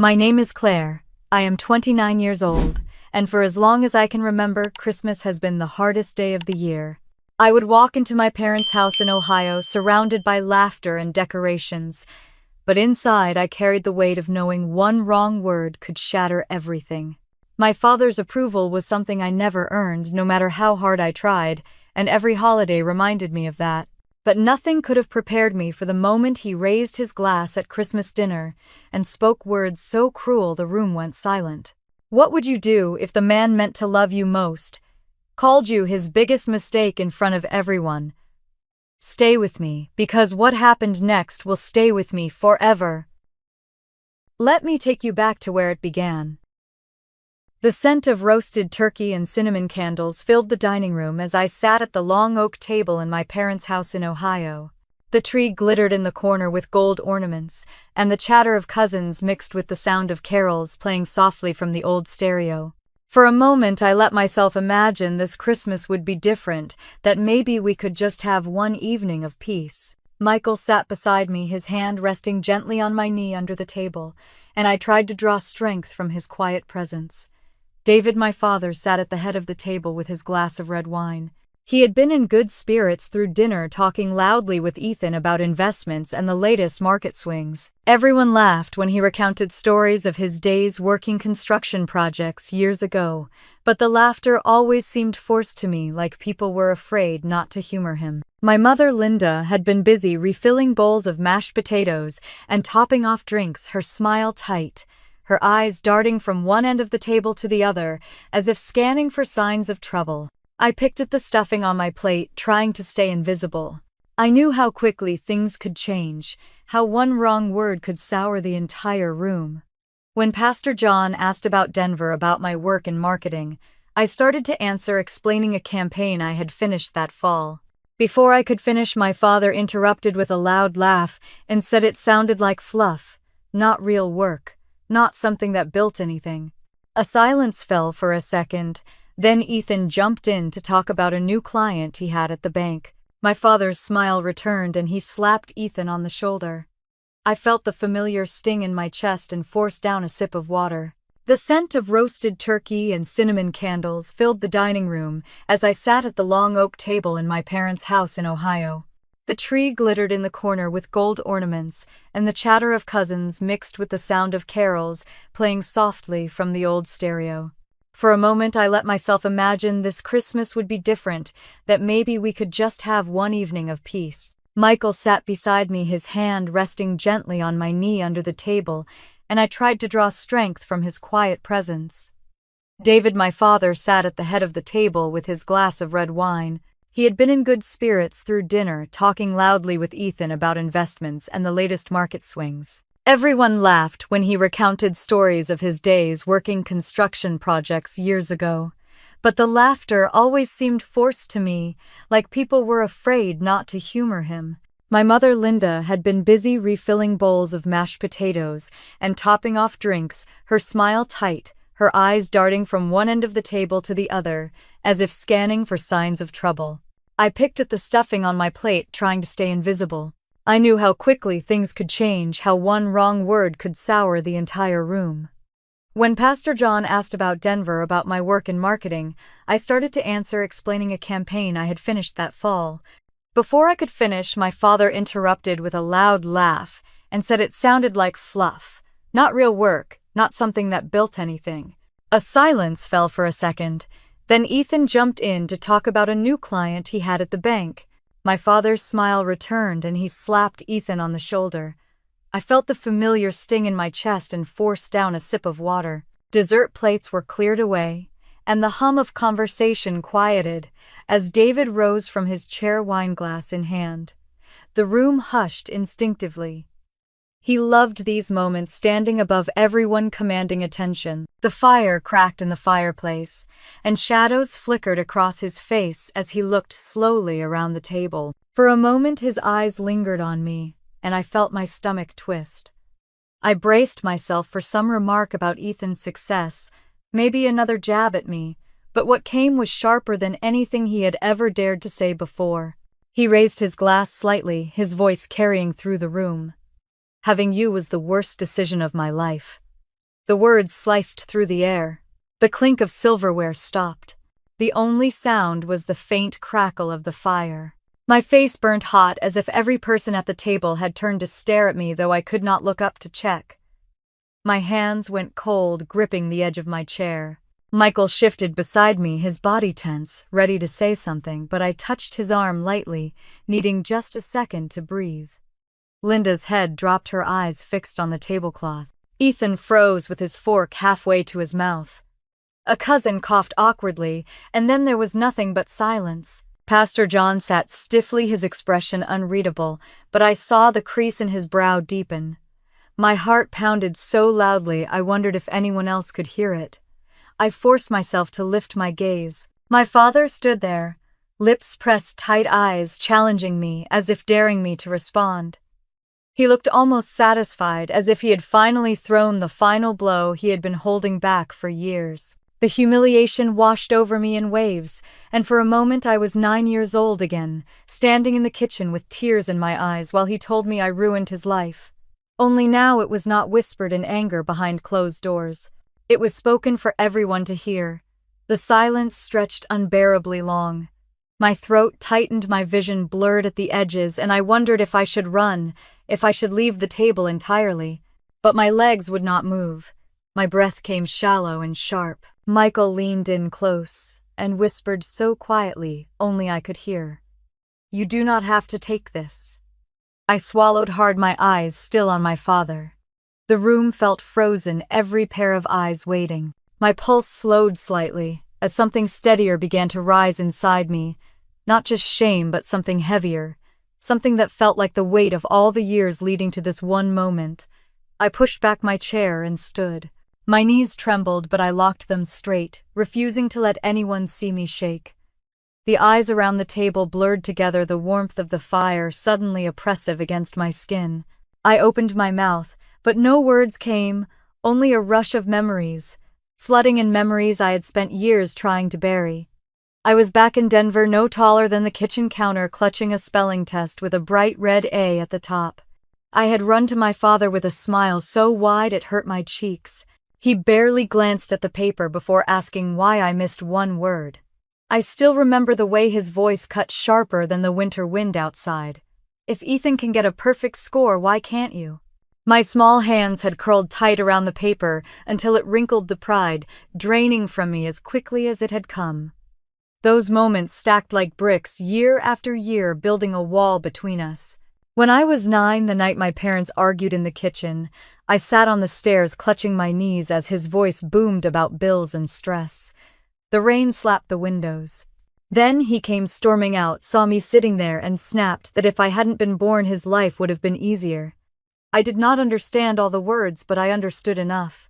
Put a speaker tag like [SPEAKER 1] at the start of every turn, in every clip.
[SPEAKER 1] My name is Claire. I am 29 years old, and for as long as I can remember, Christmas has been the hardest day of the year. I would walk into my parents' house in Ohio, surrounded by laughter and decorations, but inside I carried the weight of knowing one wrong word could shatter everything. My father's approval was something I never earned, no matter how hard I tried, and every holiday reminded me of that. But nothing could have prepared me for the moment he raised his glass at Christmas dinner and spoke words so cruel the room went silent. What would you do if the man meant to love you most called you his biggest mistake in front of everyone? Stay with me, because what happened next will stay with me forever. Let me take you back to where it began. The scent of roasted turkey and cinnamon candles filled the dining room as I sat at the long oak table in my parents' house in Ohio. The tree glittered in the corner with gold ornaments, and the chatter of cousins mixed with the sound of carols playing softly from the old stereo. For a moment I let myself imagine this Christmas would be different, that maybe we could just have one evening of peace. Michael sat beside me, his hand resting gently on my knee under the table, and I tried to draw strength from his quiet presence. David, my father, sat at the head of the table with his glass of red wine. He had been in good spirits through dinner, talking loudly with Ethan about investments and the latest market swings. Everyone laughed when he recounted stories of his days working construction projects years ago, but the laughter always seemed forced to me, like people were afraid not to humor him. My mother, Linda, had been busy refilling bowls of mashed potatoes and topping off drinks, her smile tight, her eyes darting from one end of the table to the other, as if scanning for signs of trouble. I picked at the stuffing on my plate, trying to stay invisible. I knew how quickly things could change, how one wrong word could sour the entire room. When Pastor John asked about Denver, about my work in marketing, I started to answer, explaining a campaign I had finished that fall. Before I could finish, my father interrupted with a loud laugh and said it sounded like fluff, not real work. Not something that built anything. A silence fell for a second, then Ethan jumped in to talk about a new client he had at the bank. My father's smile returned and he slapped Ethan on the shoulder. I felt the familiar sting in my chest and forced down a sip of water. The scent of roasted turkey and cinnamon candles filled the dining room as I sat at the long oak table in my parents' house in Ohio. The tree glittered in the corner with gold ornaments, and the chatter of cousins mixed with the sound of carols playing softly from the old stereo. For a moment I let myself imagine this Christmas would be different, that maybe we could just have one evening of peace. Michael sat beside me, his hand resting gently on my knee under the table, and I tried to draw strength from his quiet presence. David, my father, sat at the head of the table with his glass of red wine. He had been in good spirits through dinner, talking loudly with Ethan about investments and the latest market swings. Everyone laughed when he recounted stories of his days working construction projects years ago, but the laughter always seemed forced to me, like people were afraid not to humor him. My mother, Linda, had been busy refilling bowls of mashed potatoes and topping off drinks, her smile tight, her eyes darting from one end of the table to the other, as if scanning for signs of trouble. I picked at the stuffing on my plate, trying to stay invisible. I knew how quickly things could change, how one wrong word could sour the entire room. When Pastor John asked about Denver, about my work in marketing, I started to answer, explaining a campaign I had finished that fall. Before I could finish, my father interrupted with a loud laugh and said it sounded like fluff, not real work, not something that built anything. A silence fell for a second. Then Ethan jumped in to talk about a new client he had at the bank. My father's smile returned and he slapped Ethan on the shoulder. I felt the familiar sting in my chest and forced down a sip of water. Dessert plates were cleared away, and the hum of conversation quieted as David rose from his chair, wineglass in hand. The room hushed instinctively. He loved these moments, standing above everyone, commanding attention. The fire cracked in the fireplace, and shadows flickered across his face as he looked slowly around the table. For a moment his eyes lingered on me, and I felt my stomach twist. I braced myself for some remark about Ethan's success, maybe another jab at me, but what came was sharper than anything he had ever dared to say before. He raised his glass slightly, his voice carrying through the room. Having you was the worst decision of my life. The words sliced through the air. The clink of silverware stopped. The only sound was the faint crackle of the fire. My face burned hot as if every person at the table had turned to stare at me, though I could not look up to check. My hands went cold, gripping the edge of my chair. Michael shifted beside me, his body tense, ready to say something, but I touched his arm lightly, needing just a second to breathe. Linda's head dropped, her eyes fixed on the tablecloth. Ethan froze with his fork halfway to his mouth. A cousin coughed awkwardly, and then there was nothing but silence. Pastor John sat stiffly, his expression unreadable, but I saw the crease in his brow deepen. My heart pounded so loudly I wondered if anyone else could hear it. I forced myself to lift my gaze. My father stood there, lips pressed tight, eyes challenging me as if daring me to respond. He looked almost satisfied, as if he had finally thrown the final blow he had been holding back for years. The humiliation washed over me in waves, and for a moment I was 9 years old again, standing in the kitchen with tears in my eyes while he told me I ruined his life. Only now it was not whispered in anger behind closed doors. It was spoken for everyone to hear. The silence stretched unbearably long. My throat tightened, my vision blurred at the edges, and I wondered if I should run, if I should leave the table entirely. But my legs would not move. My breath came shallow and sharp. Michael leaned in close and whispered so quietly only I could hear, "You do not have to take this." I swallowed hard, my eyes still on my father. The room felt frozen, every pair of eyes waiting. My pulse slowed slightly as something steadier began to rise inside me. Not just shame, but something heavier, something that felt like the weight of all the years leading to this one moment. I pushed back my chair and stood. My knees trembled, but I locked them straight, refusing to let anyone see me shake. The eyes around the table blurred together, the warmth of the fire suddenly oppressive against my skin. I opened my mouth, but no words came, only a rush of memories, flooding in memories I had spent years trying to bury. I was back in Denver, no taller than the kitchen counter, clutching a spelling test with a bright red A at the top. I had run to my father with a smile so wide it hurt my cheeks. He barely glanced at the paper before asking why I missed one word. I still remember the way his voice cut sharper than the winter wind outside. "If Ethan can get a perfect score, why can't you?" My small hands had curled tight around the paper until it wrinkled, the pride draining from me as quickly as it had come. Those moments stacked like bricks, year after year, building a wall between us. When I was 9, the night my parents argued in the kitchen, I sat on the stairs clutching my knees as his voice boomed about bills and stress. The rain slapped the windows. Then he came storming out, saw me sitting there, and snapped that if I hadn't been born, his life would have been easier. I did not understand all the words, but I understood enough.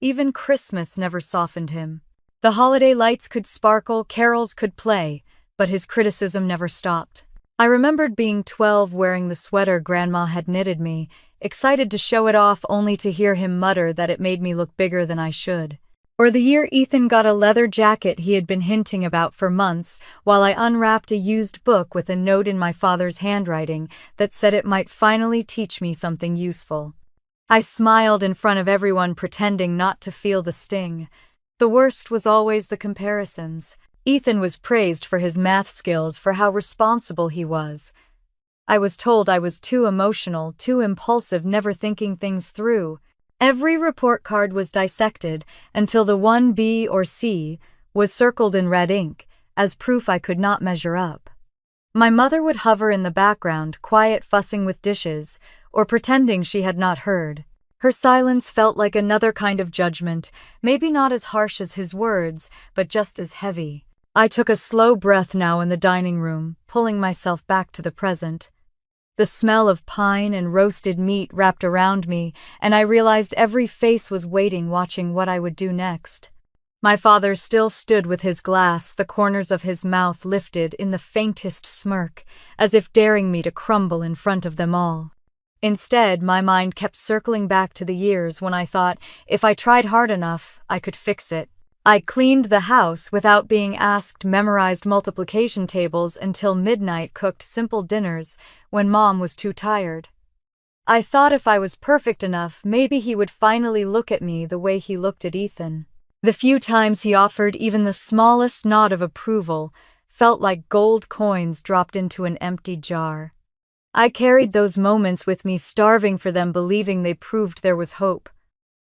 [SPEAKER 1] Even Christmas never softened him. The holiday lights could sparkle, carols could play, but his criticism never stopped. I remembered being 12, wearing the sweater Grandma had knitted me, excited to show it off, only to hear him mutter that it made me look bigger than I should. Or the year Ethan got a leather jacket he had been hinting about for months, while I unwrapped a used book with a note in my father's handwriting that said it might finally teach me something useful. I smiled in front of everyone, pretending not to feel the sting. The worst was always the comparisons. Ethan was praised for his math skills, for how responsible he was. I was told I was too emotional, too impulsive, never thinking things through. Every report card was dissected until the one B or C was circled in red ink as proof I could not measure up. My mother would hover in the background, quiet, fussing with dishes, or pretending she had not heard. Her silence felt like another kind of judgment, maybe not as harsh as his words, but just as heavy. I took a slow breath now in the dining room, pulling myself back to the present. The smell of pine and roasted meat wrapped around me, and I realized every face was waiting, watching what I would do next. My father still stood with his glass, the corners of his mouth lifted in the faintest smirk, as if daring me to crumble in front of them all. Instead, my mind kept circling back to the years when I thought, if I tried hard enough, I could fix it. I cleaned the house without being asked, memorized multiplication tables until midnight, cooked simple dinners when Mom was too tired. I thought if I was perfect enough, maybe he would finally look at me the way he looked at Ethan. The few times he offered even the smallest nod of approval felt like gold coins dropped into an empty jar. I carried those moments with me, starving for them, believing they proved there was hope.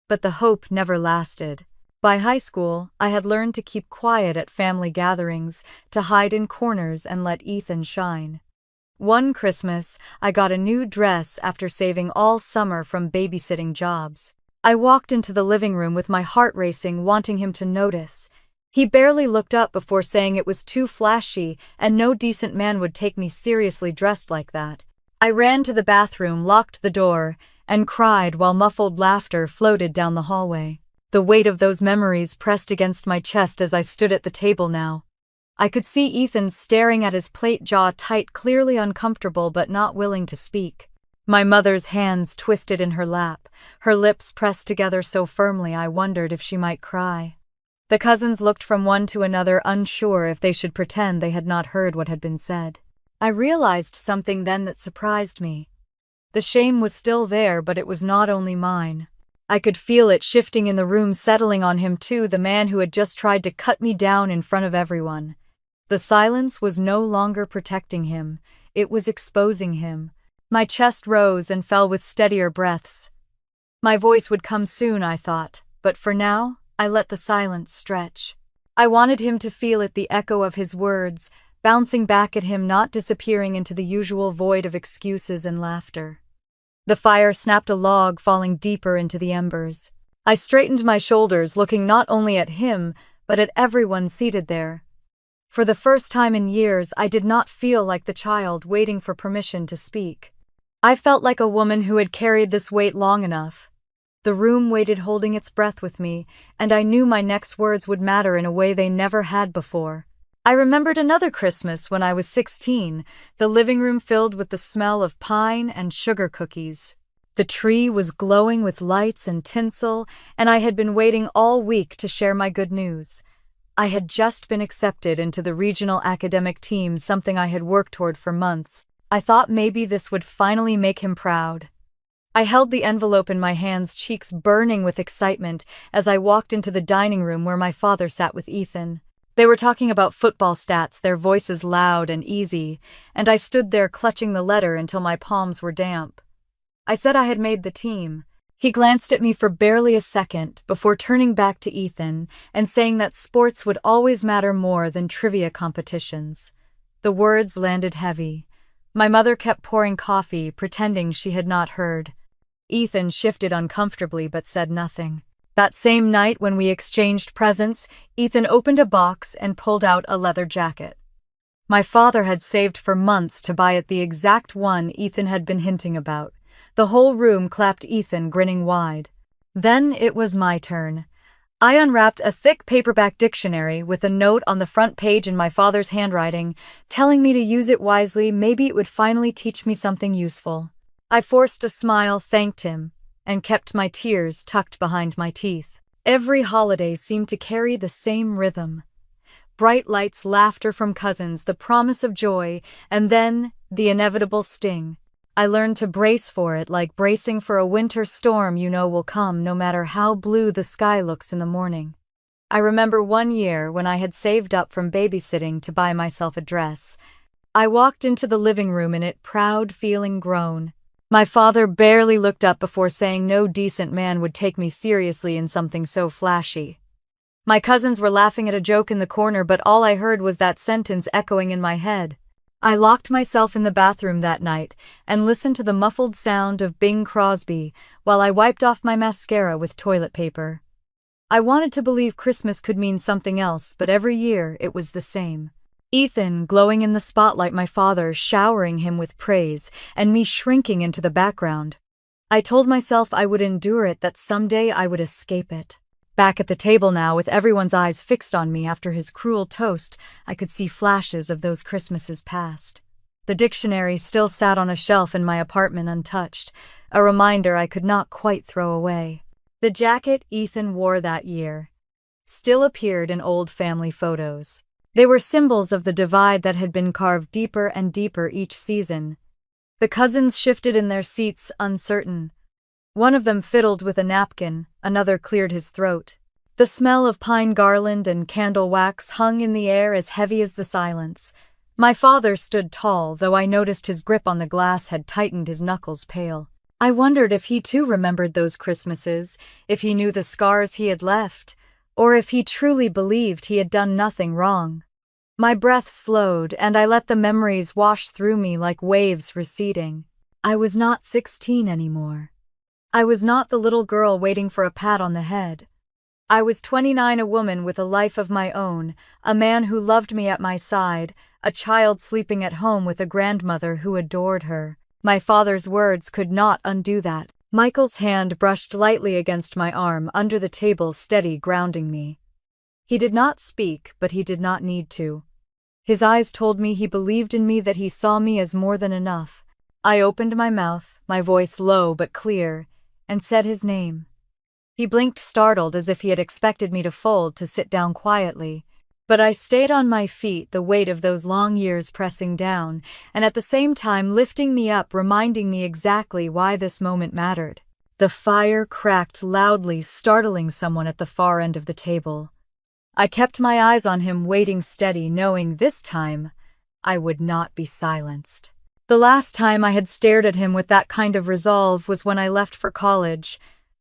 [SPEAKER 1] But the hope never lasted. By high school, I had learned to keep quiet at family gatherings, to hide in corners and let Ethan shine. One Christmas, I got a new dress after saving all summer from babysitting jobs. I walked into the living room with my heart racing, wanting him to notice. He barely looked up before saying it was too flashy and no decent man would take me seriously dressed like that. I ran to the bathroom, locked the door, and cried while muffled laughter floated down the hallway. The weight of those memories pressed against my chest as I stood at the table now. I could see Ethan staring at his plate, jaw tight, clearly uncomfortable but not willing to speak. My mother's hands twisted in her lap, her lips pressed together so firmly I wondered if she might cry. The cousins looked from one to another, unsure if they should pretend they had not heard what had been said. I realized something then that surprised me. The shame was still there, but it was not only mine. I could feel it shifting in the room, settling on him too, the man who had just tried to cut me down in front of everyone. The silence was no longer protecting him, it was exposing him. My chest rose and fell with steadier breaths. My voice would come soon, I thought, but for now, I let the silence stretch. I wanted him to feel it, the echo of his words, bouncing back at him, not disappearing into the usual void of excuses and laughter. The fire snapped, a log falling deeper into the embers. I straightened my shoulders, looking not only at him, but at everyone seated there. For the first time in years, I did not feel like the child waiting for permission to speak. I felt like a woman who had carried this weight long enough. The room waited, holding its breath with me, and I knew my next words would matter in a way they never had before. I remembered another Christmas when I was 16, the living room filled with the smell of pine and sugar cookies. The tree was glowing with lights and tinsel, and I had been waiting all week to share my good news. I had just been accepted into the regional academic team, something I had worked toward for months. I thought maybe this would finally make him proud. I held the envelope in my hands, cheeks burning with excitement, as I walked into the dining room where my father sat with Ethan. They were talking about football stats, their voices loud and easy, and I stood there clutching the letter until my palms were damp. I said I had made the team. He glanced at me for barely a second before turning back to Ethan and saying that sports would always matter more than trivia competitions. The words landed heavy. My mother kept pouring coffee, pretending she had not heard. Ethan shifted uncomfortably but said nothing. That same night when we exchanged presents, Ethan opened a box and pulled out a leather jacket. My father had saved for months to buy it, the exact one Ethan had been hinting about. The whole room clapped, Ethan grinning wide. Then it was my turn. I unwrapped a thick paperback dictionary with a note on the front page in my father's handwriting, telling me to use it wisely, maybe it would finally teach me something useful. I forced a smile, thanked him, and kept my tears tucked behind my teeth. Every holiday seemed to carry the same rhythm. Bright lights, laughter from cousins, the promise of joy, and then the inevitable sting. I learned to brace for it, like bracing for a winter storm you know will come no matter how blue the sky looks in the morning. I remember one year when I had saved up from babysitting to buy myself a dress. I walked into the living room in it, proud, feeling grown. My father barely looked up before saying no decent man would take me seriously in something so flashy. My cousins were laughing at a joke in the corner, but all I heard was that sentence echoing in my head. I locked myself in the bathroom that night and listened to the muffled sound of Bing Crosby while I wiped off my mascara with toilet paper. I wanted to believe Christmas could mean something else, but every year it was the same. Ethan glowing in the spotlight, my father showering him with praise, and me shrinking into the background. I told myself I would endure it, that someday I would escape it. Back at the table now, with everyone's eyes fixed on me after his cruel toast, I could see flashes of those Christmases past. The dictionary still sat on a shelf in my apartment untouched, a reminder I could not quite throw away. The jacket Ethan wore that year still appeared in old family photos. They were symbols of the divide that had been carved deeper and deeper each season. The cousins shifted in their seats, uncertain. One of them fiddled with a napkin, another cleared his throat. The smell of pine garland and candle wax hung in the air as heavy as the silence. My father stood tall, though I noticed his grip on the glass had tightened, his knuckles pale. I wondered if he too remembered those Christmases, if he knew the scars he had left, or if he truly believed he had done nothing wrong. My breath slowed, and I let the memories wash through me like waves receding. I was not 16 anymore. I was not the little girl waiting for a pat on the head. I was 29, a woman with a life of my own, a man who loved me at my side, a child sleeping at home with a grandmother who adored her. My father's words could not undo that. Michael's hand brushed lightly against my arm under the table, steady, grounding me. He did not speak, but he did not need to. His eyes told me he believed in me, that he saw me as more than enough. I opened my mouth, my voice low but clear, and said his name. He blinked, startled, as if he had expected me to fold, to sit down quietly. But I stayed on my feet, the weight of those long years pressing down, and at the same time lifting me up, reminding me exactly why this moment mattered. The fire cracked loudly, startling someone at the far end of the table. I kept my eyes on him, waiting steady, knowing this time I would not be silenced. The last time I had stared at him with that kind of resolve was when I left for college.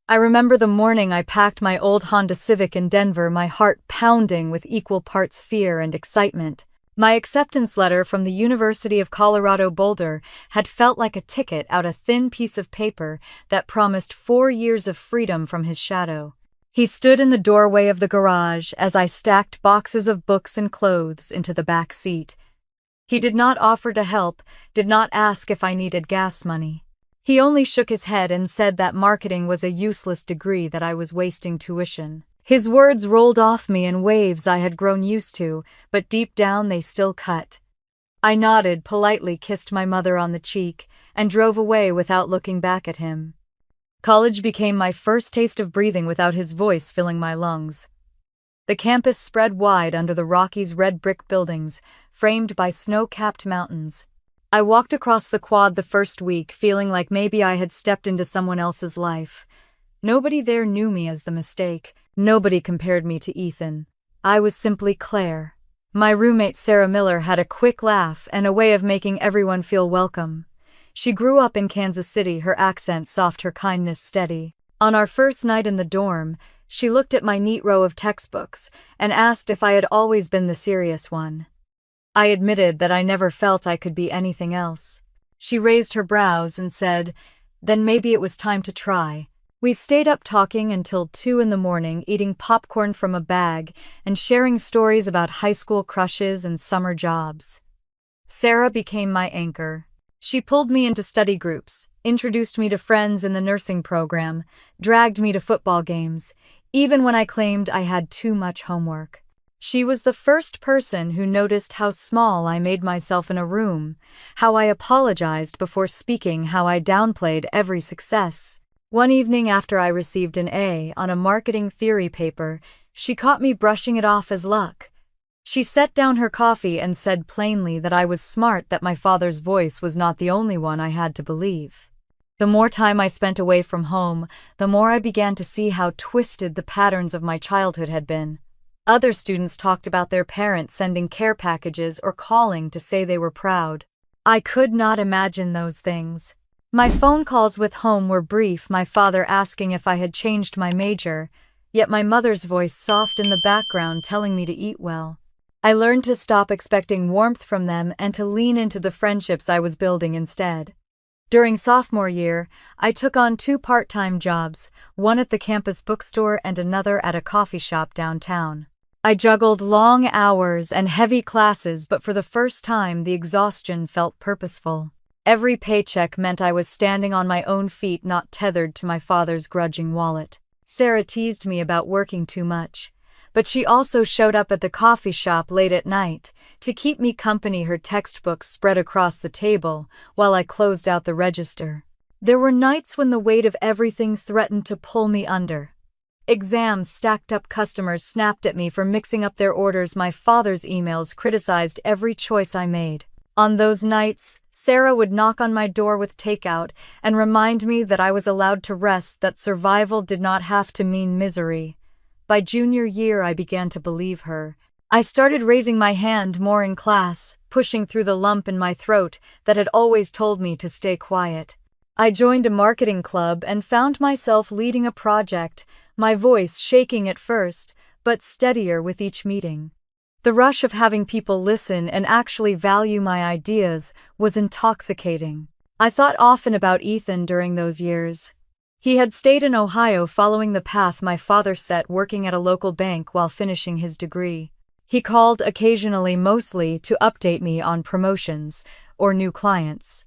[SPEAKER 1] I remember the morning I packed my old Honda Civic in Denver, my heart pounding with equal parts fear and excitement. My acceptance letter from the University of Colorado Boulder had felt like a ticket out a thin piece of paper that promised 4 years of freedom from his shadow. He stood in the doorway of the garage as I stacked boxes of books and clothes into the back seat. He did not offer to help, did not ask if I needed gas money. He only shook his head and said that marketing was a useless degree, that I was wasting tuition. His words rolled off me in waves I had grown used to, but deep down they still cut. I nodded, politely kissed my mother on the cheek, and drove away without looking back at him. College became my first taste of breathing without his voice filling my lungs. The campus spread wide under the Rockies' red brick buildings, framed by snow-capped mountains. I walked across the quad the first week, feeling like maybe I had stepped into someone else's life. Nobody there knew me as the mistake. Nobody compared me to Ethan. I was simply Claire. My roommate Sarah Miller had a quick laugh and a way of making everyone feel welcome. She grew up in Kansas City, her accent soft, her kindness steady. On our first night in the dorm, she looked at my neat row of textbooks and asked if I had always been the serious one. I admitted that I never felt I could be anything else. She raised her brows and said, "Then maybe it was time to try." We stayed up talking until 2 in the morning, eating popcorn from a bag and sharing stories about high school crushes and summer jobs. Sarah became my anchor. She pulled me into study groups, introduced me to friends in the nursing program, dragged me to football games, even when I claimed I had too much homework. She was the first person who noticed how small I made myself in a room, how I apologized before speaking, how I downplayed every success. One evening after I received an A on a marketing theory paper, she caught me brushing it off as luck. She set down her coffee and said plainly that I was smart, that my father's voice was not the only one I had to believe. The more time I spent away from home, the more I began to see how twisted the patterns of my childhood had been. Other students talked about their parents sending care packages or calling to say they were proud. I could not imagine those things. My phone calls with home were brief, my father asking if I had changed my major, yet my mother's voice soft in the background telling me to eat well. I learned to stop expecting warmth from them and to lean into the friendships I was building instead. During sophomore year, I took on 2 part-time jobs, one at the campus bookstore and another at a coffee shop downtown. I juggled long hours and heavy classes, but for the first time the exhaustion felt purposeful. Every paycheck meant I was standing on my own feet, not tethered to my father's grudging wallet. Sarah teased me about working too much, but she also showed up at the coffee shop late at night to keep me company, her textbooks spread across the table while I closed out the register. There were nights when the weight of everything threatened to pull me under. Exams stacked up, customers snapped at me for mixing up their orders, my father's emails criticized every choice I made. On those nights, Sarah would knock on my door with takeout and remind me that I was allowed to rest, that survival did not have to mean misery. By junior year, I began to believe her. I started raising my hand more in class, pushing through the lump in my throat that had always told me to stay quiet. I joined a marketing club and found myself leading a project, my voice shaking at first, but steadier with each meeting. The rush of having people listen and actually value my ideas was intoxicating. I thought often about Ethan during those years. He had stayed in Ohio following the path my father set, working at a local bank while finishing his degree. He called occasionally, mostly to update me on promotions or new clients.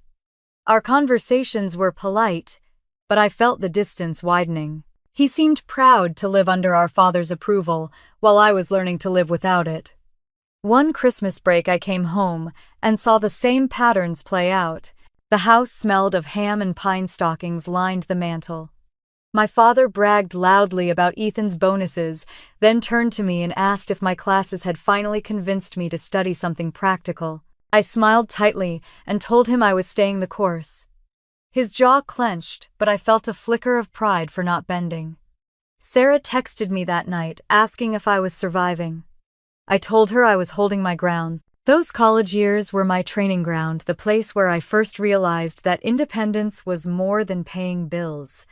[SPEAKER 1] Our conversations were polite, but I felt the distance widening. He seemed proud to live under our father's approval, while I was learning to live without it. One Christmas break I came home and saw the same patterns play out. The house smelled of ham and pine stockings lined the mantel. My father bragged loudly about Ethan's bonuses, then turned to me and asked if my classes had finally convinced me to study something practical. I smiled tightly and told him I was staying the course. His jaw clenched, but I felt a flicker of pride for not bending. Sarah texted me that night, asking if I was surviving. I told her I was holding my ground. Those college years were my training ground, the place where I first realized that independence was more than paying bills.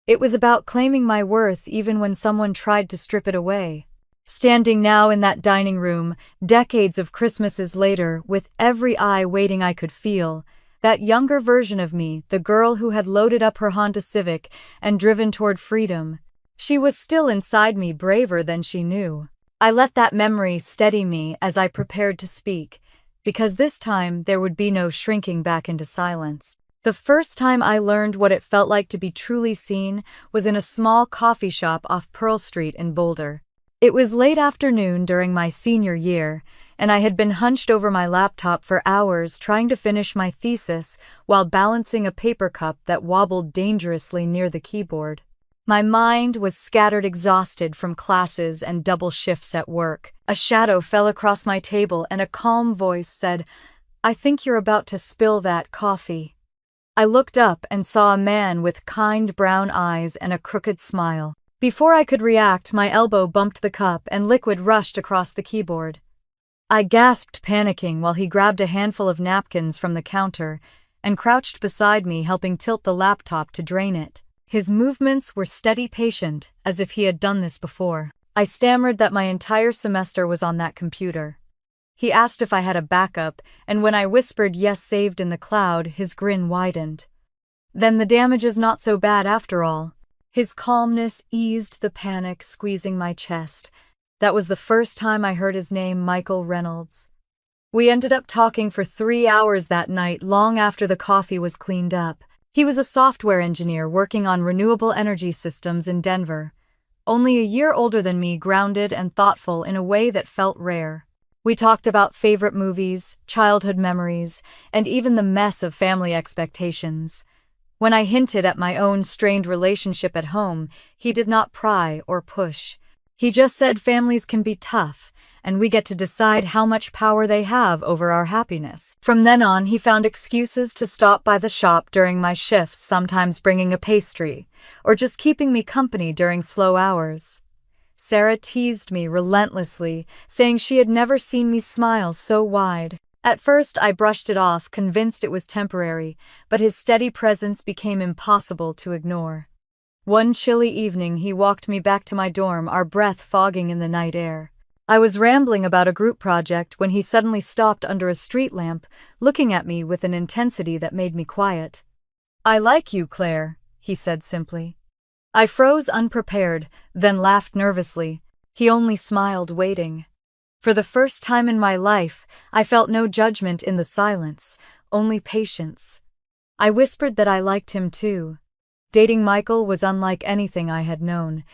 [SPEAKER 1] It was about claiming my worth even when someone tried to strip it away. Standing now in that dining room, decades of Christmases later, with every eye waiting I could feel, that younger version of me, the girl who had loaded up her Honda Civic and driven toward freedom, she was still inside me, braver than she knew. I let that memory steady me as I prepared to speak, because this time there would be no shrinking back into silence. The first time I learned what it felt like to be truly seen was in a small coffee shop off Pearl Street in Boulder. It was late afternoon during my senior year, and I had been hunched over my laptop for hours trying to finish my thesis while balancing a paper cup that wobbled dangerously near the keyboard. My mind was scattered, exhausted from classes and double shifts at work. A shadow fell across my table and a calm voice said, "I think you're about to spill that coffee." I looked up and saw a man with kind brown eyes and a crooked smile. Before I could react, my elbow bumped the cup and liquid rushed across the keyboard. I gasped, panicking, while he grabbed a handful of napkins from the counter and crouched beside me, helping tilt the laptop to drain it. His movements were steady, patient, as if he had done this before. I stammered that my entire semester was on that computer. He asked if I had a backup, and when I whispered yes, saved in the cloud, his grin widened. Then the damage is not so bad after all. His calmness eased the panic squeezing my chest. That was the first time I heard his name, Michael Reynolds. We ended up talking for 3 hours that night, long after the coffee was cleaned up. He was a software engineer working on renewable energy systems in Denver. Only a year older than me, grounded and thoughtful in a way that felt rare. We talked about favorite movies, childhood memories, and even the mess of family expectations. When I hinted at my own strained relationship at home, he did not pry or push. He just said families can be tough, and we get to decide how much power they have over our happiness. From then on, he found excuses to stop by the shop during my shifts, sometimes bringing a pastry, or just keeping me company during slow hours. Sarah teased me relentlessly, saying she had never seen me smile so wide. At first, I brushed it off, convinced it was temporary, but his steady presence became impossible to ignore. One chilly evening, he walked me back to my dorm, our breath fogging in the night air. I was rambling about a group project when he suddenly stopped under a street lamp, looking at me with an intensity that made me quiet. "I like you, Claire," he said simply. I froze, unprepared, then laughed nervously. He only smiled, waiting. For the first time in my life, I felt no judgment in the silence, only patience. I whispered that I liked him too. Dating Michael was unlike anything I had known.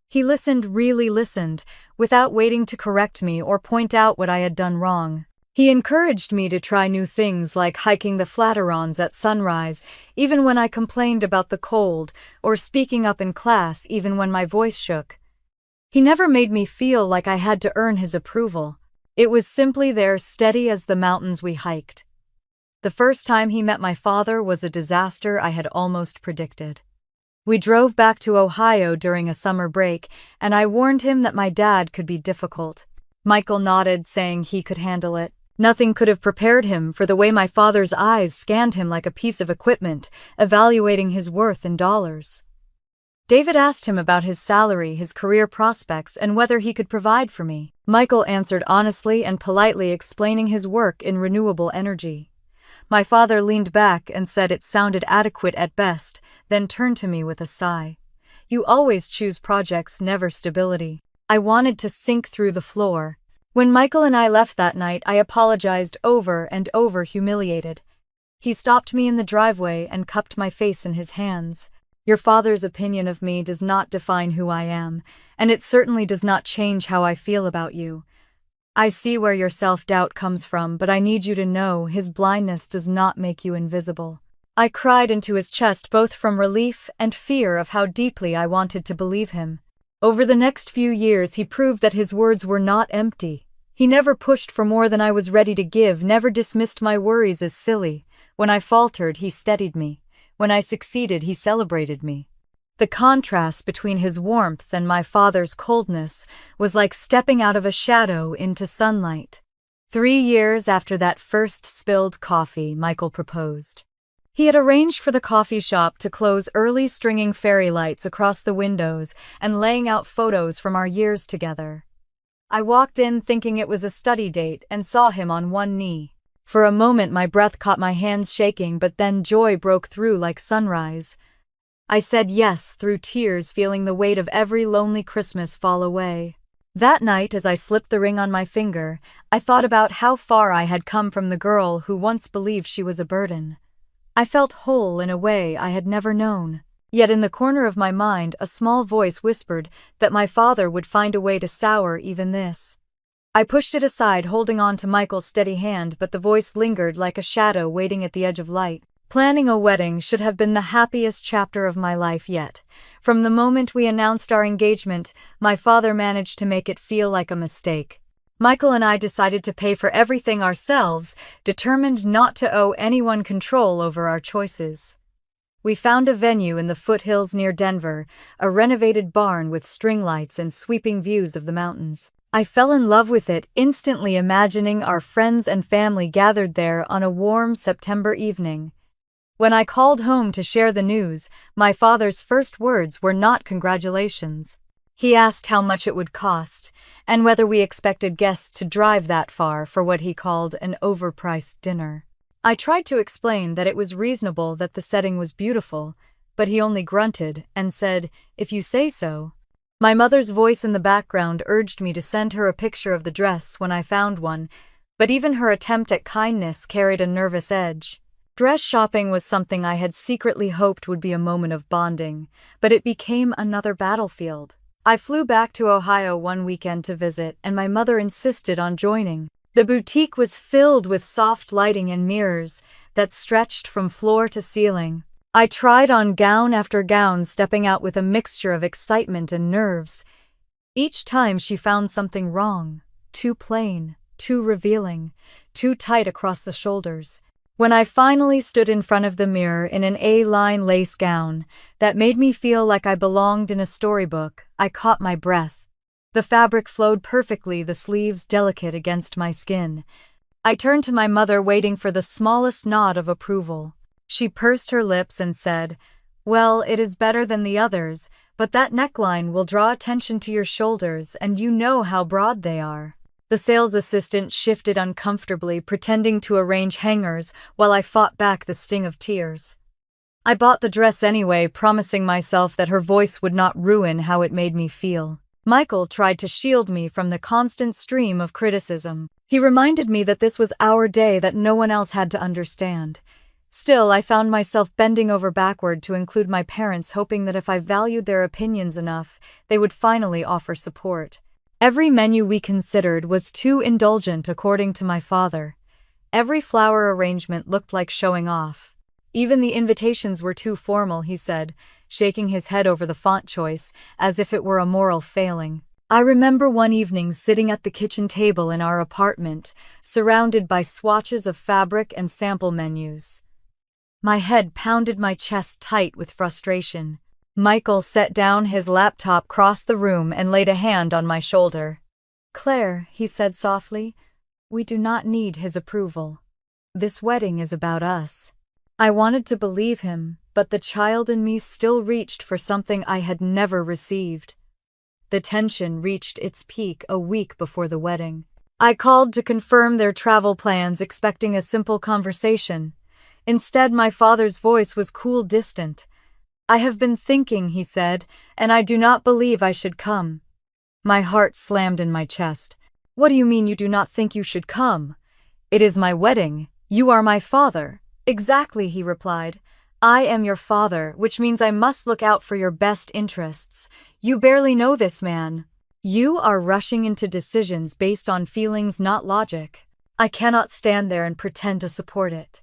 [SPEAKER 1] He listened, really listened, without waiting to correct me or point out what I had done wrong. He encouraged me to try new things like hiking the Flatirons at sunrise, even when I complained about the cold, or speaking up in class even when my voice shook. He never made me feel like I had to earn his approval. It was simply there, steady as the mountains we hiked. The first time he met my father was a disaster I had almost predicted. We drove back to Ohio during a summer break, and I warned him that my dad could be difficult. Michael nodded, saying he could handle it. Nothing could have prepared him for the way my father's eyes scanned him like a piece of equipment, evaluating his worth in dollars. David asked him about his salary, his career prospects, and whether he could provide for me. Michael answered honestly and politely, explaining his work in renewable energy. My father leaned back and said it sounded adequate at best, then turned to me with a sigh. You always choose projects, never stability. I wanted to sink through the floor. When Michael and I left that night, I apologized over and over, humiliated. He stopped me in the driveway and cupped my face in his hands. Your father's opinion of me does not define who I am, and it certainly does not change how I feel about you. I see where your self-doubt comes from, but I need you to know his blindness does not make you invisible. I cried into his chest, both from relief and fear of how deeply I wanted to believe him. Over the next few years, he proved that his words were not empty. He never pushed for more than I was ready to give, never dismissed my worries as silly. When I faltered, he steadied me. When I succeeded, he celebrated me. The contrast between his warmth and my father's coldness was like stepping out of a shadow into sunlight. 3 years after that first spilled coffee, Michael proposed. He had arranged for the coffee shop to close early, stringing fairy lights across the windows and laying out photos from our years together. I walked in thinking it was a study date and saw him on one knee. For a moment my breath caught my hands shaking, but then joy broke through like sunrise. I said yes through tears, feeling the weight of every lonely Christmas fall away. That night, as I slipped the ring on my finger, I thought about how far I had come from the girl who once believed she was a burden. I felt whole in a way I had never known. Yet in the corner of my mind, a small voice whispered that my father would find a way to sour even this. I pushed it aside, holding on to Michael's steady hand, but the voice lingered like a shadow waiting at the edge of light. Planning a wedding should have been the happiest chapter of my life yet. From the moment we announced our engagement, my father managed to make it feel like a mistake. Michael and I decided to pay for everything ourselves, determined not to owe anyone control over our choices. We found a venue in the foothills near Denver, a renovated barn with string lights and sweeping views of the mountains. I fell in love with it, instantly imagining our friends and family gathered there on a warm September evening. When I called home to share the news, my father's first words were not congratulations. He asked how much it would cost, and whether we expected guests to drive that far for what he called an overpriced dinner. I tried to explain that it was reasonable, that the setting was beautiful, but he only grunted and said, "If you say so." My mother's voice in the background urged me to send her a picture of the dress when I found one, but even her attempt at kindness carried a nervous edge. Dress shopping was something I had secretly hoped would be a moment of bonding, but it became another battlefield. I flew back to Ohio one weekend to visit, and my mother insisted on joining. The boutique was filled with soft lighting and mirrors that stretched from floor to ceiling. I tried on gown after gown, stepping out with a mixture of excitement and nerves. Each time she found something wrong, too plain, too revealing, too tight across the shoulders. When I finally stood in front of the mirror in an A-line lace gown that made me feel like I belonged in a storybook, I caught my breath. The fabric flowed perfectly, the sleeves delicate against my skin. I turned to my mother, waiting for the smallest nod of approval. She pursed her lips and said, "Well, it is better than the others, but that neckline will draw attention to your shoulders, and you know how broad they are." The sales assistant shifted uncomfortably, pretending to arrange hangers while I fought back the sting of tears. I bought the dress anyway, promising myself that her voice would not ruin how it made me feel. Michael tried to shield me from the constant stream of criticism. He reminded me that this was our day, that no one else had to understand. Still, I found myself bending over backward to include my parents, hoping that if I valued their opinions enough, they would finally offer support. Every menu we considered was too indulgent, according to my father. Every flower arrangement looked like showing off. Even the invitations were too formal, he said, shaking his head over the font choice, as if it were a moral failing. I remember one evening sitting at the kitchen table in our apartment, surrounded by swatches of fabric and sample menus. My head pounded my chest tight with frustration. Michael set down his laptop, crossed the room, and laid a hand on my shoulder. "Claire," he said softly, "we do not need his approval. This wedding is about us." I wanted to believe him, but the child in me still reached for something I had never received. The tension reached its peak a week before the wedding. I called to confirm their travel plans, expecting a simple conversation. Instead, my father's voice was cool, distant. "I have been thinking," he said, "and I do not believe I should come." My heart slammed in my chest. "What do you mean you do not think you should come? It is my wedding. You are my father." "Exactly," he replied. "I am your father, which means I must look out for your best interests. You barely know this man. You are rushing into decisions based on feelings, not logic. I cannot stand there and pretend to support it."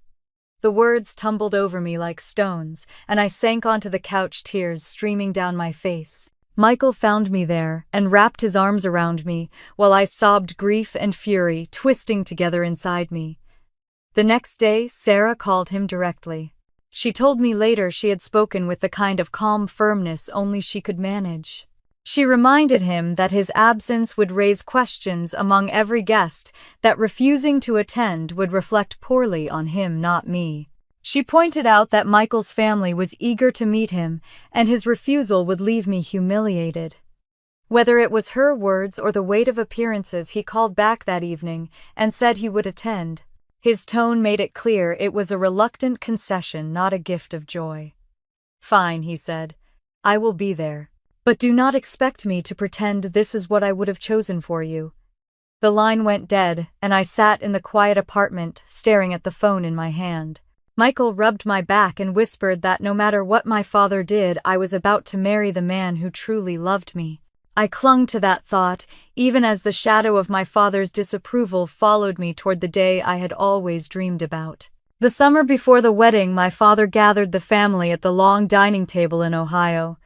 [SPEAKER 1] The words tumbled over me like stones, and I sank onto the couch, tears streaming down my face. Michael found me there and wrapped his arms around me, while I sobbed grief and fury twisting together inside me. The next day, Sarah called him directly. She told me later she had spoken with the kind of calm firmness only she could manage. She reminded him that his absence would raise questions among every guest, that refusing to attend would reflect poorly on him, not me. She pointed out that Michael's family was eager to meet him, and his refusal would leave me humiliated. Whether it was her words or the weight of appearances, he called back that evening and said he would attend. His tone made it clear it was a reluctant concession, not a gift of joy. "Fine," he said. "I will be there. But do not expect me to pretend this is what I would have chosen for you." The line went dead, and I sat in the quiet apartment, staring at the phone in my hand. Michael rubbed my back and whispered that no matter what my father did, I was about to marry the man who truly loved me. I clung to that thought, even as the shadow of my father's disapproval followed me toward the day I had always dreamed about. The summer before the wedding, my father gathered the family at the long dining table in Ohio.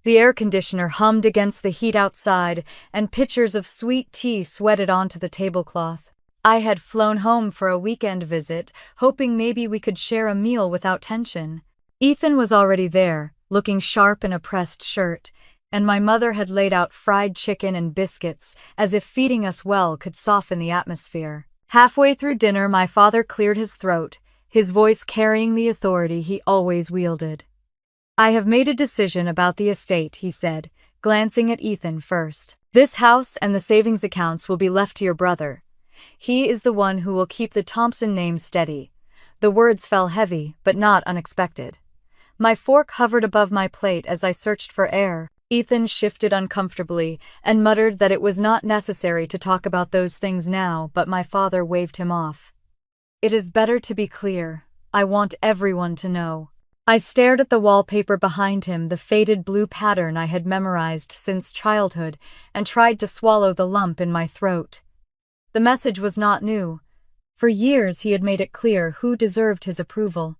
[SPEAKER 1] The air conditioner hummed against the heat outside, and pitchers of sweet tea sweated onto the tablecloth. I had flown home for a weekend visit, hoping maybe we could share a meal without tension. Ethan was already there, looking sharp in a pressed shirt, and my mother had laid out fried chicken and biscuits, as if feeding us well could soften the atmosphere. Halfway through dinner, my father cleared his throat, his voice carrying the authority he always wielded. "I have made a decision about the estate," he said, glancing at Ethan first. "This house and the savings accounts will be left to your brother. He is the one who will keep the Thompson name steady." The words fell heavy, but not unexpected. My fork hovered above my plate as I searched for air. Ethan shifted uncomfortably and muttered that it was not necessary to talk about those things now, but my father waved him off. "It is better to be clear. I want everyone to know." I stared at the wallpaper behind him, the faded blue pattern I had memorized since childhood, and tried to swallow the lump in my throat. The message was not new. For years he had made it clear who deserved his approval.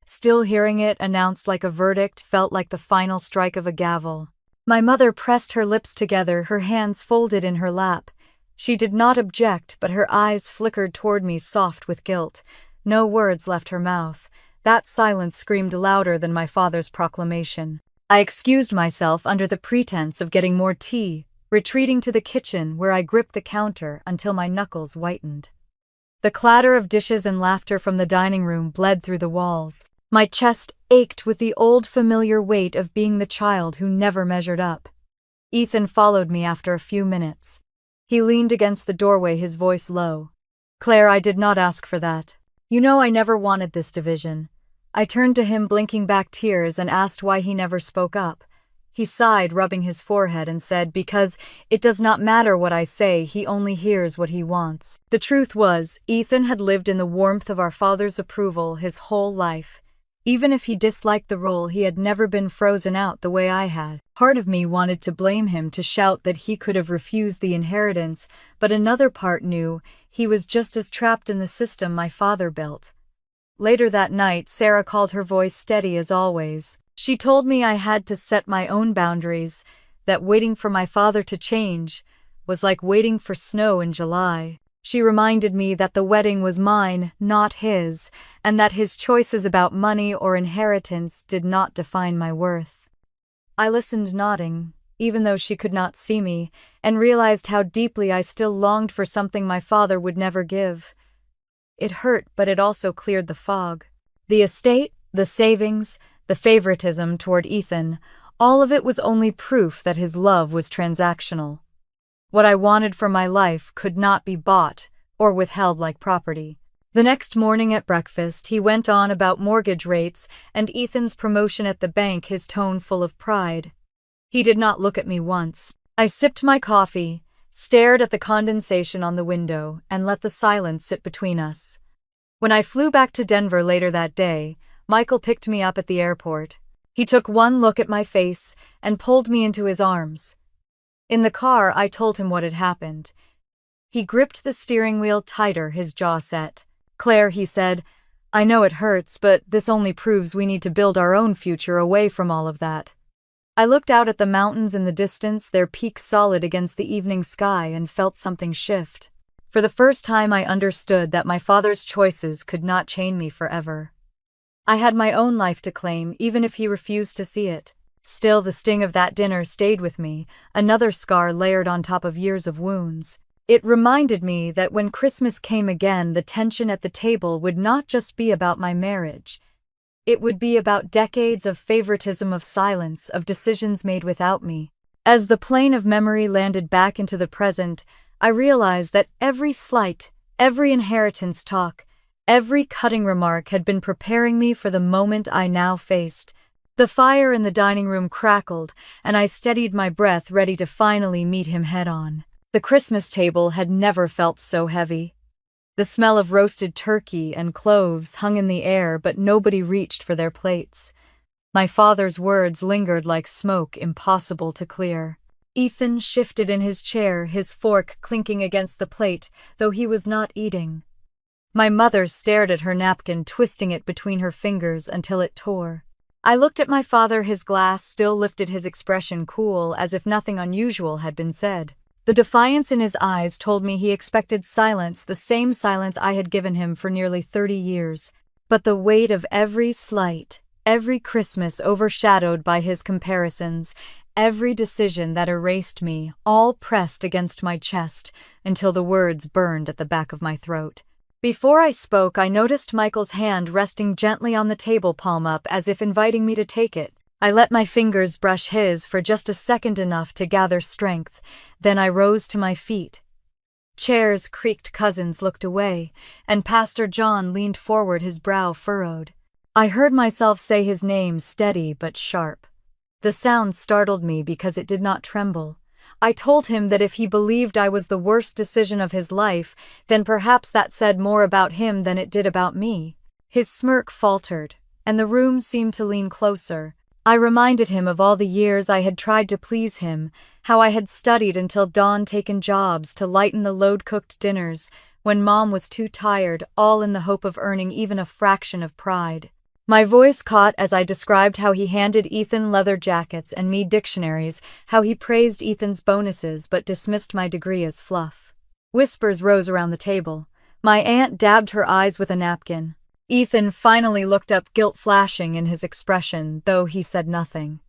[SPEAKER 1] Still, hearing it announced like a verdict felt like the final strike of a gavel. My mother pressed her lips together, her hands folded in her lap. She did not object, but her eyes flickered toward me, soft with guilt. No words left her mouth. That silence screamed louder than my father's proclamation. I excused myself under the pretense of getting more tea, retreating to the kitchen where I gripped the counter until my knuckles whitened. The clatter of dishes and laughter from the dining room bled through the walls. My chest ached with the old familiar weight of being the child who never measured up. Ethan followed me after a few minutes. He leaned against the doorway, his voice low. "Claire, I did not ask for that. You know I never wanted this division." I turned to him, blinking back tears, and asked why he never spoke up. He sighed, rubbing his forehead, and said, "Because it does not matter what I say, he only hears what he wants." The truth was, Ethan had lived in the warmth of our father's approval his whole life. Even if he disliked the role, he had never been frozen out the way I had. Part of me wanted to blame him, to shout that he could have refused the inheritance, but another part knew he was just as trapped in the system my father built. Later that night, Sarah called, her voice steady as always. She told me I had to set my own boundaries, that waiting for my father to change was like waiting for snow in July. She reminded me that the wedding was mine, not his, and that his choices about money or inheritance did not define my worth. I listened nodding, even though she could not see me, and realized how deeply I still longed for something my father would never give. It hurt, but it also cleared the fog. The estate, the savings, the favoritism toward Ethan, all of it was only proof that his love was transactional. What I wanted for my life could not be bought or withheld like property. The next morning at breakfast, he went on about mortgage rates and Ethan's promotion at the bank, his tone full of pride. He did not look at me once. I sipped my coffee, stared at the condensation on the window, and let the silence sit between us. When I flew back to Denver later that day, Michael picked me up at the airport. He took one look at my face and pulled me into his arms. In the car, I told him what had happened. He gripped the steering wheel tighter, his jaw set. "Claire," he said, "I know it hurts, but this only proves we need to build our own future away from all of that." I looked out at the mountains in the distance, their peaks solid against the evening sky, and felt something shift. For the first time, I understood that my father's choices could not chain me forever. I had my own life to claim, even if he refused to see it. Still, the sting of that dinner stayed with me, another scar layered on top of years of wounds. It reminded me that when Christmas came again, the tension at the table would not just be about my marriage. It would be about decades of favoritism, of silence, of decisions made without me. As the plane of memory landed back into the present, I realized that every slight, every inheritance talk, every cutting remark had been preparing me for the moment I now faced. The fire in the dining room crackled, and I steadied my breath, ready to finally meet him head-on. The Christmas table had never felt so heavy. The smell of roasted turkey and cloves hung in the air, but nobody reached for their plates. My father's words lingered like smoke, impossible to clear. Ethan shifted in his chair, his fork clinking against the plate, though he was not eating. My mother stared at her napkin, twisting it between her fingers until it tore. I looked at my father, his glass still lifted, his expression cool, as if nothing unusual had been said. The defiance in his eyes told me he expected silence, the same silence I had given him for nearly 30 years. But the weight of every slight, every Christmas overshadowed by his comparisons, every decision that erased me, all pressed against my chest until the words burned at the back of my throat. Before I spoke, I noticed Michael's hand resting gently on the table, palm up, as if inviting me to take it. I let my fingers brush his for just a second, enough to gather strength. Then I rose to my feet. Chairs creaked, cousins looked away, and Pastor John leaned forward, his brow furrowed. I heard myself say his name, steady but sharp. The sound startled me because it did not tremble. I told him that if he believed I was the worst decision of his life, then perhaps that said more about him than it did about me. His smirk faltered, and the room seemed to lean closer. I reminded him of all the years I had tried to please him, how I had studied until dawn, taken jobs to lighten the load-cooked dinners when Mom was too tired, all in the hope of earning even a fraction of pride. My voice caught as I described how he handed Ethan leather jackets and me dictionaries, how he praised Ethan's bonuses but dismissed my degree as fluff. Whispers rose around the table. My aunt dabbed her eyes with a napkin. Ethan finally looked up, guilt flashing in his expression, though he said nothing.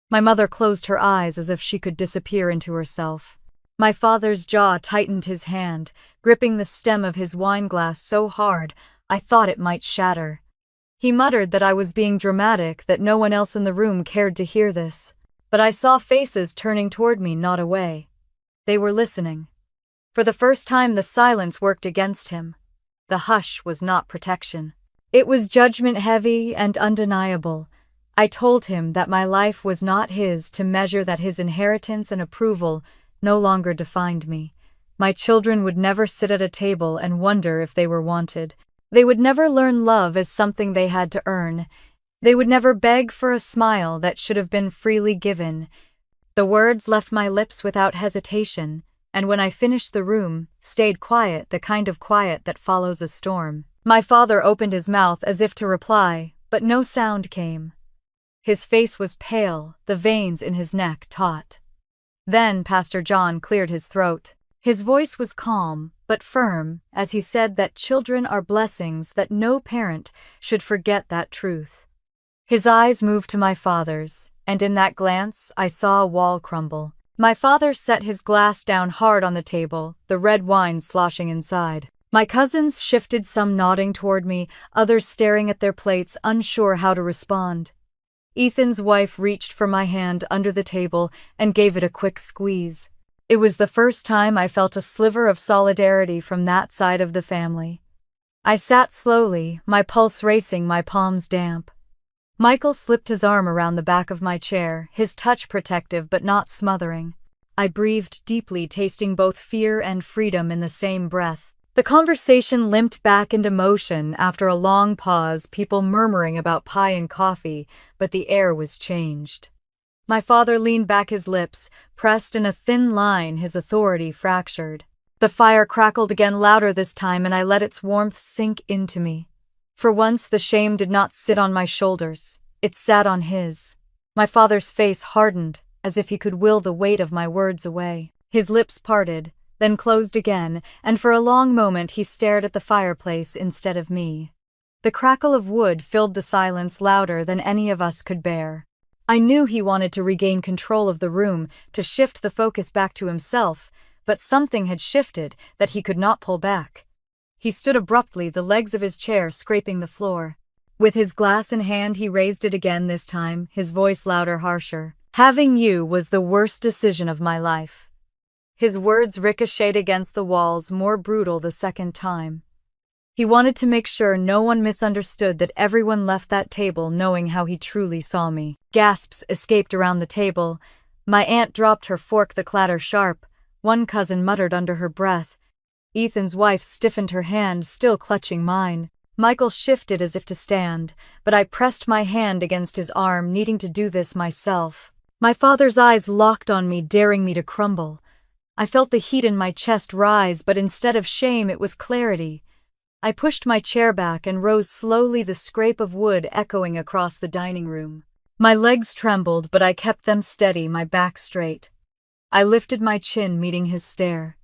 [SPEAKER 1] My mother closed her eyes as if she could disappear into herself. My father's jaw tightened, his hand, gripping the stem of his wine glass so hard I thought it might shatter. He muttered that I was being dramatic, that no one else in the room cared to hear this. But I saw faces turning toward me, not away. They were listening. For the first time, the silence worked against him. The hush was not protection. It was judgment, heavy and undeniable. I told him that my life was not his to measure, that his inheritance and approval no longer defined me. My children would never sit at a table and wonder if they were wanted. They would never learn love as something they had to earn. They would never beg for a smile that should have been freely given. The words left my lips without hesitation, and when I finished, the room stayed quiet, the kind of quiet that follows a storm. My father opened his mouth as if to reply, but no sound came. His face was pale, the veins in his neck taut. Then Pastor John cleared his throat. His voice was calm, but firm, as he said that children are blessings, that no parent should forget that truth. His eyes moved to my father's, and in that glance I saw a wall crumble. My father set his glass down hard on the table, the red wine sloshing inside. My cousins shifted, some nodding toward me, others staring at their plates, unsure how to respond. Ethan's wife reached for my hand under the table and gave it a quick squeeze. It was the first time I felt a sliver of solidarity from that side of the family. I sat slowly, my pulse racing, my palms damp. Michael slipped his arm around the back of my chair, his touch protective but not smothering. I breathed deeply, tasting both fear and freedom in the same breath. The conversation limped back into motion after a long pause, people murmuring about pie and coffee, but the air was changed. My father leaned back, his lips pressed in a thin line, his authority fractured. The fire crackled again, louder this time, and I let its warmth sink into me. For once the shame did not sit on my shoulders, it sat on his. My father's face hardened, as if he could will the weight of my words away. His lips parted, then closed again, and for a long moment he stared at the fireplace instead of me. The crackle of wood filled the silence, louder than any of us could bear. I knew he wanted to regain control of the room, to shift the focus back to himself, but something had shifted that he could not pull back. He stood abruptly, the legs of his chair scraping the floor. With his glass in hand, he raised it again, this time, his voice louder, harsher. "Having you was the worst decision of my life." His words ricocheted against the walls, more brutal the second time. He wanted to make sure no one misunderstood, that everyone left that table knowing how he truly saw me. Gasps escaped around the table. My aunt dropped her fork, the clatter sharp. One cousin muttered under her breath. Ethan's wife stiffened, her hand still clutching mine. Michael shifted as if to stand, but I pressed my hand against his arm, needing to do this myself. My father's eyes locked on me, daring me to crumble. I felt the heat in my chest rise, but instead of shame, it was clarity. I pushed my chair back and rose slowly, the scrape of wood echoing across the dining room. My legs trembled, but I kept them steady, my back straight. I lifted my chin, meeting his stare.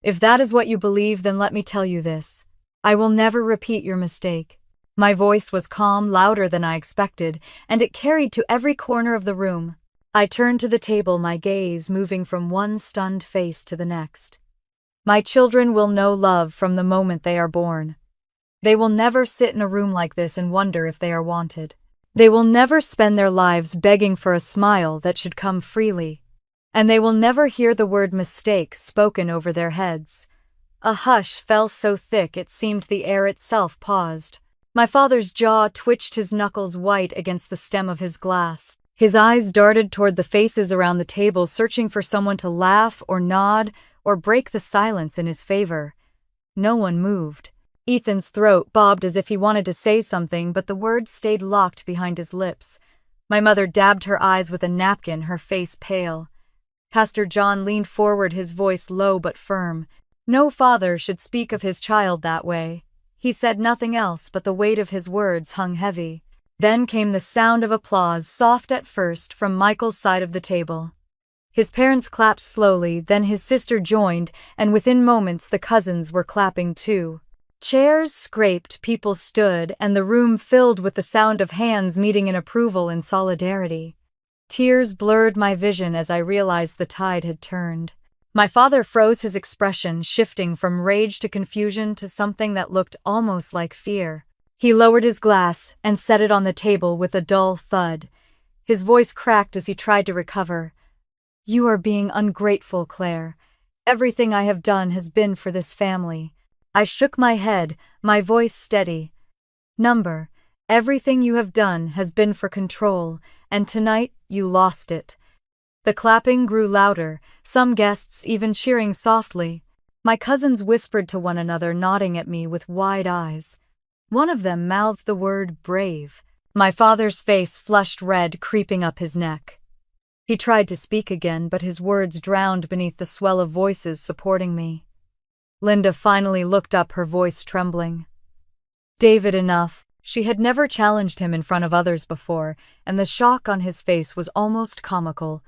[SPEAKER 1] "If that is what you believe, then let me tell you this. I will never repeat your mistake." My voice was calm, louder than I expected, and it carried to every corner of the room. I turned to the table, my gaze moving from one stunned face to the next. My children will know love from the moment they are born. They will never sit in a room like this and wonder if they are wanted. They will never spend their lives begging for a smile that should come freely. And they will never hear the word mistake spoken over their heads. A hush fell so thick it seemed the air itself paused. My father's jaw twitched, his knuckles white against the stem of his glass. His eyes darted toward the faces around the table, searching for someone to laugh or nod or break the silence in his favor. No one moved. Ethan's throat bobbed as if he wanted to say something, but the words stayed locked behind his lips. My mother dabbed her eyes with a napkin, her face pale. Pastor John leaned forward, his voice low but firm. No father should speak of his child that way. He said nothing else, but the weight of his words hung heavy. Then came the sound of applause, soft at first, from Michael's side of the table. His parents clapped slowly, then his sister joined, and within moments the cousins were clapping too. Chairs scraped, people stood, and the room filled with the sound of hands meeting in approval and solidarity. Tears blurred my vision as I realized the tide had turned. My father froze, his expression shifting from rage to confusion to something that looked almost like fear. He lowered his glass and set it on the table with a dull thud. His voice cracked as he tried to recover. "You are being ungrateful, Claire. Everything I have done has been for this family." I shook my head, my voice steady. "Number, everything you have done has been for control, and tonight you lost it." The clapping grew louder, some guests even cheering softly. My cousins whispered to one another, nodding at me with wide eyes. One of them mouthed the word brave. My father's face flushed red, creeping up his neck. He tried to speak again, but his words drowned beneath the swell of voices supporting me. Linda finally looked up, her voice trembling. "David, enough." She had never challenged him in front of others before, and the shock on his face was almost comical.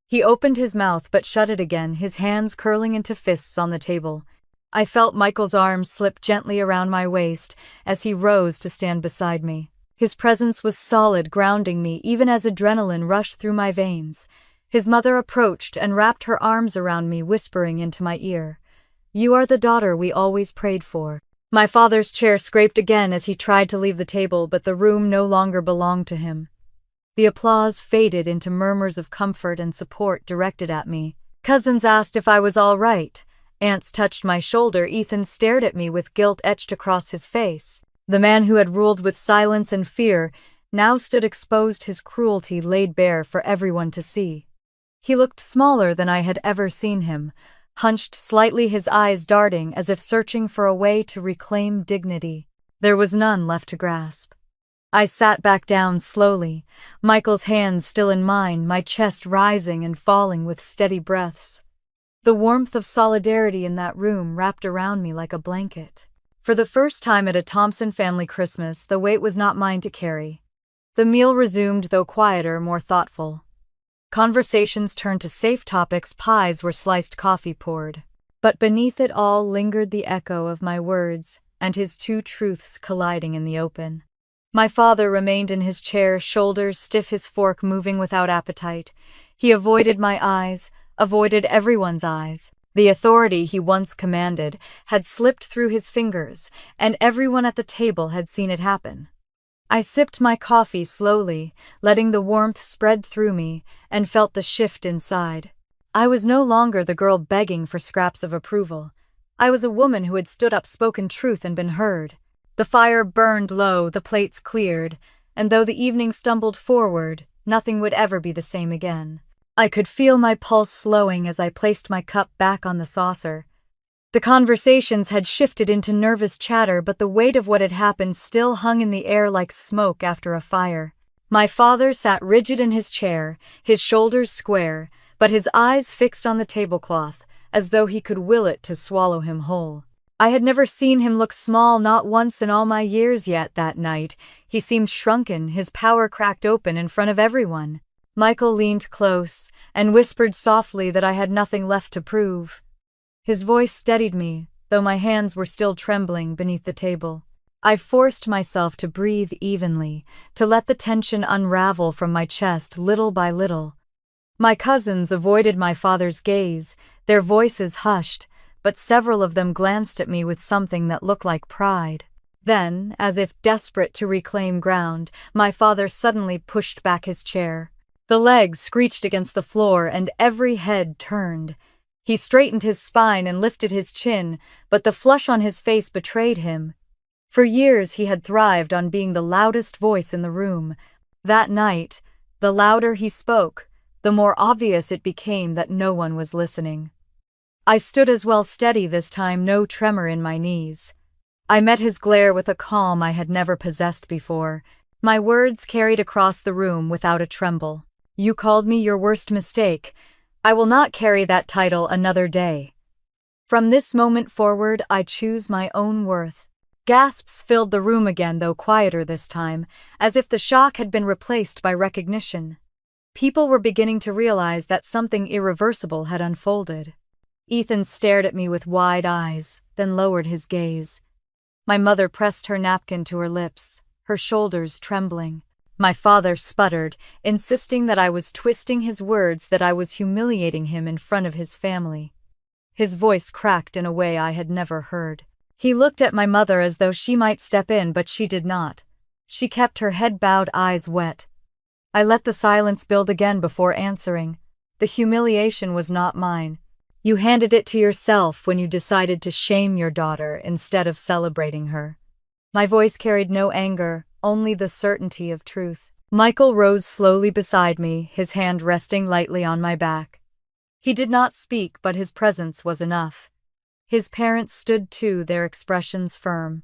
[SPEAKER 1] He opened his mouth but shut it again, his hands curling into fists on the table. I felt Michael's arm slip gently around my waist as he rose to stand beside me. His presence was solid, grounding me even as adrenaline rushed through my veins. His mother approached and wrapped her arms around me, whispering into my ear, "You are the daughter we always prayed for." My father's chair scraped again as he tried to leave the table, but the room no longer belonged to him. The applause faded into murmurs of comfort and support directed at me. Cousins asked if I was all right. Aunts touched my shoulder. Ethan stared at me with guilt etched across his face. The man who had ruled with silence and fear now stood exposed, his cruelty laid bare for everyone to see. He looked smaller than I had ever seen him, hunched slightly, his eyes darting as if searching for a way to reclaim dignity. There was none left to grasp. I sat back down slowly, Michael's hands still in mine, my chest rising and falling with steady breaths. The warmth of solidarity in that room wrapped around me like a blanket. For the first time at a Thompson family Christmas, the weight was not mine to carry. The meal resumed, though quieter, more thoughtful. Conversations turned to safe topics, pies were sliced, coffee poured. But beneath it all lingered the echo of my words and his two truths colliding in the open. My father remained in his chair, shoulders stiff, his fork moving without appetite. He avoided my eyes, avoided everyone's eyes. The authority he once commanded had slipped through his fingers, and everyone at the table had seen it happen. I sipped my coffee slowly, letting the warmth spread through me, and felt the shift inside. I was no longer the girl begging for scraps of approval. I was a woman who had stood up, spoken truth, and been heard. The fire burned low, the plates cleared, and though the evening stumbled forward, nothing would ever be the same again. I could feel my pulse slowing as I placed my cup back on the saucer. The conversations had shifted into nervous chatter, but the weight of what had happened still hung in the air like smoke after a fire. My father sat rigid in his chair, his shoulders square, but his eyes fixed on the tablecloth, as though he could will it to swallow him whole. I had never seen him look small, not once in all my years, yet that night he seemed shrunken, his power cracked open in front of everyone. Michael leaned close and whispered softly that I had nothing left to prove. His voice steadied me, though my hands were still trembling beneath the table. I forced myself to breathe evenly, to let the tension unravel from my chest little by little. My cousins avoided my father's gaze, their voices hushed, but several of them glanced at me with something that looked like pride. Then, as if desperate to reclaim ground, my father suddenly pushed back his chair. The legs screeched against the floor and every head turned. He straightened his spine and lifted his chin, but the flush on his face betrayed him. For years he had thrived on being the loudest voice in the room. That night, the louder he spoke, the more obvious it became that no one was listening. I stood as well, steady this time, no tremor in my knees. I met his glare with a calm I had never possessed before. My words carried across the room without a tremble. "You called me your worst mistake. I will not carry that title another day. From this moment forward, I choose my own worth." Gasps filled the room again, though quieter this time, as if the shock had been replaced by recognition. People were beginning to realize that something irreversible had unfolded. Ethan stared at me with wide eyes, then lowered his gaze. My mother pressed her napkin to her lips, her shoulders trembling. My father sputtered, insisting that I was twisting his words, that I was humiliating him in front of his family. His voice cracked in a way I had never heard. He looked at my mother as though she might step in, but she did not. She kept her head bowed, eyes wet. I let the silence build again before answering. The humiliation was not mine. You handed it to yourself when you decided to shame your daughter instead of celebrating her. My voice carried no anger, only the certainty of truth. Michael rose slowly beside me, his hand resting lightly on my back. He did not speak, but his presence was enough. His parents stood too, their expressions firm.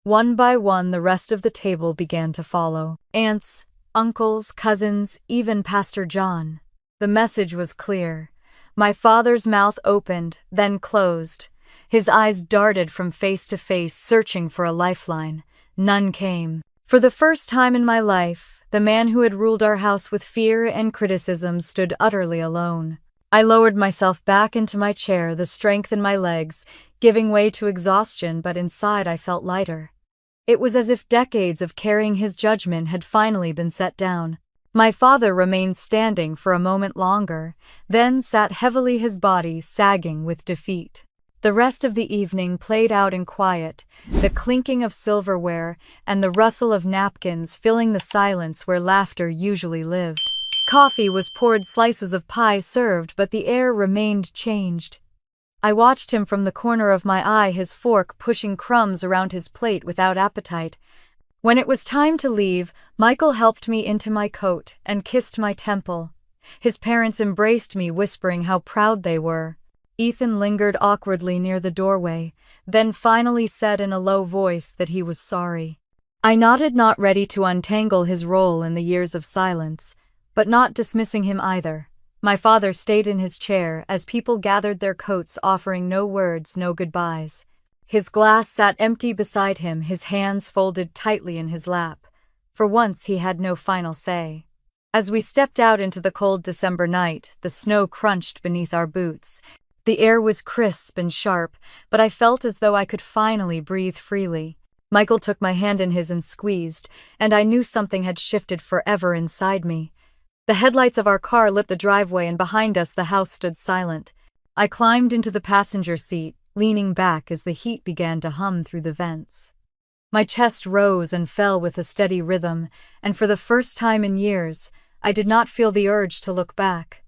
[SPEAKER 1] One by one, the rest of the table began to follow. Aunts, uncles, cousins, even Pastor John. The message was clear. My father's mouth opened, then closed. His eyes darted from face to face, searching for a lifeline. None came. For the first time in my life, The man who had ruled our house with fear and criticism stood utterly alone. I lowered myself back into my chair, the strength in my legs giving way to exhaustion, but inside I felt lighter. It was as if decades of carrying his judgment had finally been set down. My father remained standing for a moment longer, then sat heavily, his body sagging with defeat. The rest of the evening played out in quiet, the clinking of silverware and the rustle of napkins filling the silence where laughter usually lived. Coffee was poured, slices of pie served, but the air remained changed. I watched him from the corner of my eye, his fork pushing crumbs around his plate without appetite. When it was time to leave, Michael helped me into my coat and kissed my temple. His parents embraced me, whispering how proud they were. Ethan lingered awkwardly near the doorway, then finally said in a low voice that he was sorry. I nodded, not ready to untangle his role in the years of silence, but not dismissing him either. My father stayed in his chair as people gathered their coats, offering no words, no goodbyes. His glass sat empty beside him, his hands folded tightly in his lap. For once he had no final say. As we stepped out into the cold December night, the snow crunched beneath our boots. The air was crisp and sharp, but I felt as though I could finally breathe freely. Michael took my hand in his and squeezed, and I knew something had shifted forever inside me. The headlights of our car lit the driveway, and behind us the house stood silent. I climbed into the passenger seat, leaning back as the heat began to hum through the vents. My chest rose and fell with a steady rhythm, and for the first time in years, I did not feel the urge to look back.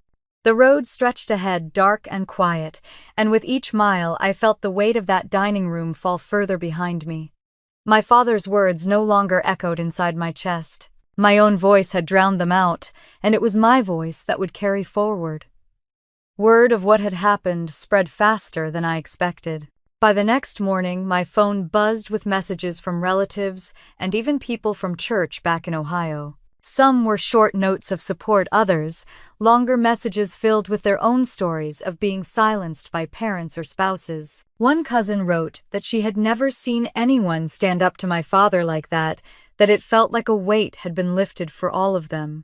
[SPEAKER 1] The road stretched ahead, dark and quiet, and with each mile I felt the weight of that dining room fall further behind me. My father's words no longer echoed inside my chest. My own voice had drowned them out, and it was my voice that would carry forward. Word of what had happened spread faster than I expected. By the next morning, my phone buzzed with messages from relatives and even people from church back in Ohio. Some were short notes of support, others, longer messages filled with their own stories of being silenced by parents or spouses. One cousin wrote that she had never seen anyone stand up to my father like that it felt like a weight had been lifted for all of them.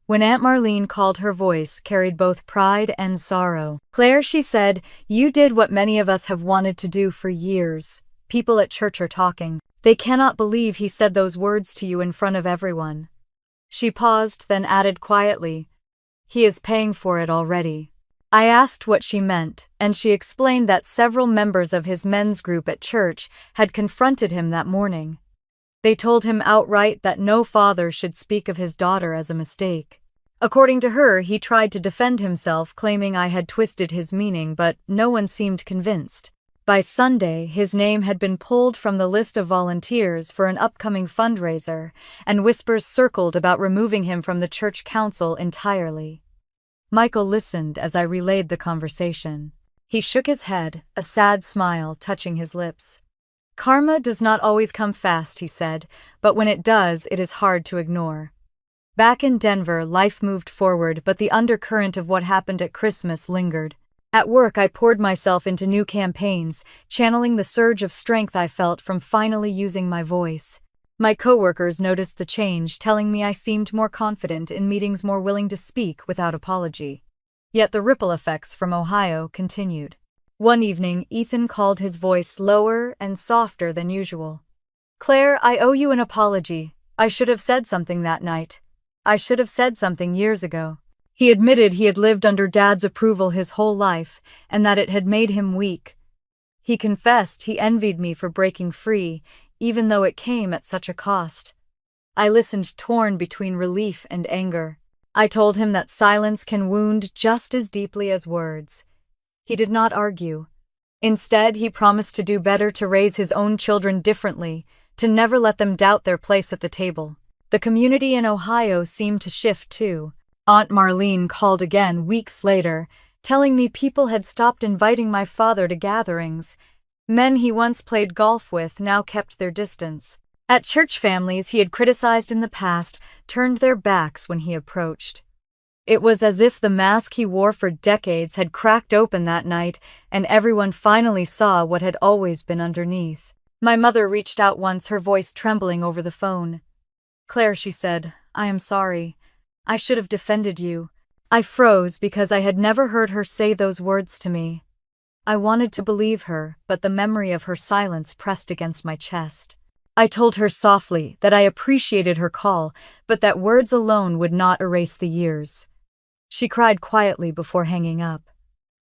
[SPEAKER 1] When Aunt Marlene called, her voice carried both pride and sorrow. "Claire," she said, "you did what many of us have wanted to do for years. People at church are talking. They cannot believe he said those words to you in front of everyone." She paused, then added quietly, "He is paying for it already." I asked what she meant, and she explained that several members of his men's group at church had confronted him that morning. They told him outright that no father should speak of his daughter as a mistake. According to her, he tried to defend himself, claiming I had twisted his meaning, but no one seemed convinced. By Sunday, his name had been pulled from the list of volunteers for an upcoming fundraiser, and whispers circled about removing him from the church council entirely. Michael listened as I relayed the conversation. He shook his head, a sad smile touching his lips. "Karma does not always come fast," he said, "but when it does, it is hard to ignore." Back in Denver, life moved forward, but the undercurrent of what happened at Christmas lingered. At work, I poured myself into new campaigns, channeling the surge of strength I felt from finally using my voice. My coworkers noticed the change, telling me I seemed more confident in meetings, more willing to speak without apology. Yet the ripple effects from Ohio continued. One evening, Ethan called, his voice lower and softer than usual. "Claire, I owe you an apology. I should have said something that night. I should have said something years ago." He admitted he had lived under Dad's approval his whole life, and that it had made him weak. He confessed he envied me for breaking free, even though it came at such a cost. I listened, torn between relief and anger. I told him that silence can wound just as deeply as words. He did not argue. Instead, he promised to do better, to raise his own children differently, to never let them doubt their place at the table. The community in Ohio seemed to shift too. Aunt Marlene called again weeks later, telling me people had stopped inviting my father to gatherings. Men he once played golf with now kept their distance. At church, families he had criticized in the past turned their backs when he approached. It was as if the mask he wore for decades had cracked open that night, and everyone finally saw what had always been underneath. My mother reached out once, her voice trembling over the phone. Claire, she said, I am sorry. I should have defended you. I froze because I had never heard her say those words to me. I wanted to believe her, but the memory of her silence pressed against my chest. I told her softly that I appreciated her call, but that words alone would not erase the years. She cried quietly before hanging up.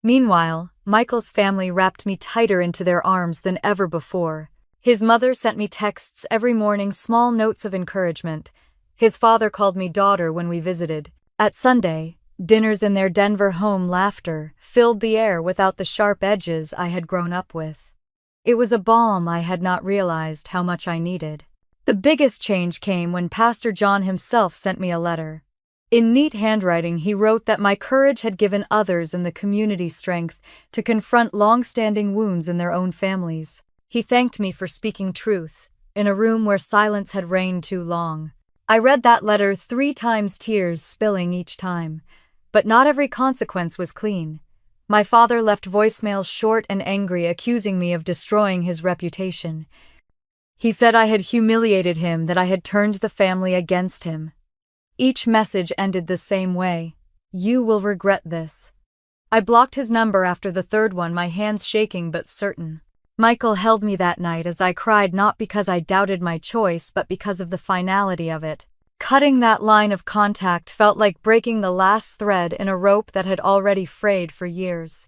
[SPEAKER 1] Meanwhile, Michael's family wrapped me tighter into their arms than ever before. His mother sent me texts every morning, small notes of encouragement. His father called me daughter when we visited. At Sunday, dinners in their Denver home, laughter filled the air without the sharp edges I had grown up with. It was a balm I had not realized how much I needed. The biggest change came when Pastor John himself sent me a letter. In neat handwriting, he wrote that my courage had given others in the community strength to confront long-standing wounds in their own families. He thanked me for speaking truth, in a room where silence had reigned too long. I read that letter 3 times, tears spilling each time. But not every consequence was clean. My father left voicemails short and angry, accusing me of destroying his reputation. He said I had humiliated him, that I had turned the family against him. Each message ended the same way. You will regret this. I blocked his number after the 3rd one, my hands shaking but certain. Michael held me that night as I cried, not because I doubted my choice, but because of the finality of it. Cutting that line of contact felt like breaking the last thread in a rope that had already frayed for years.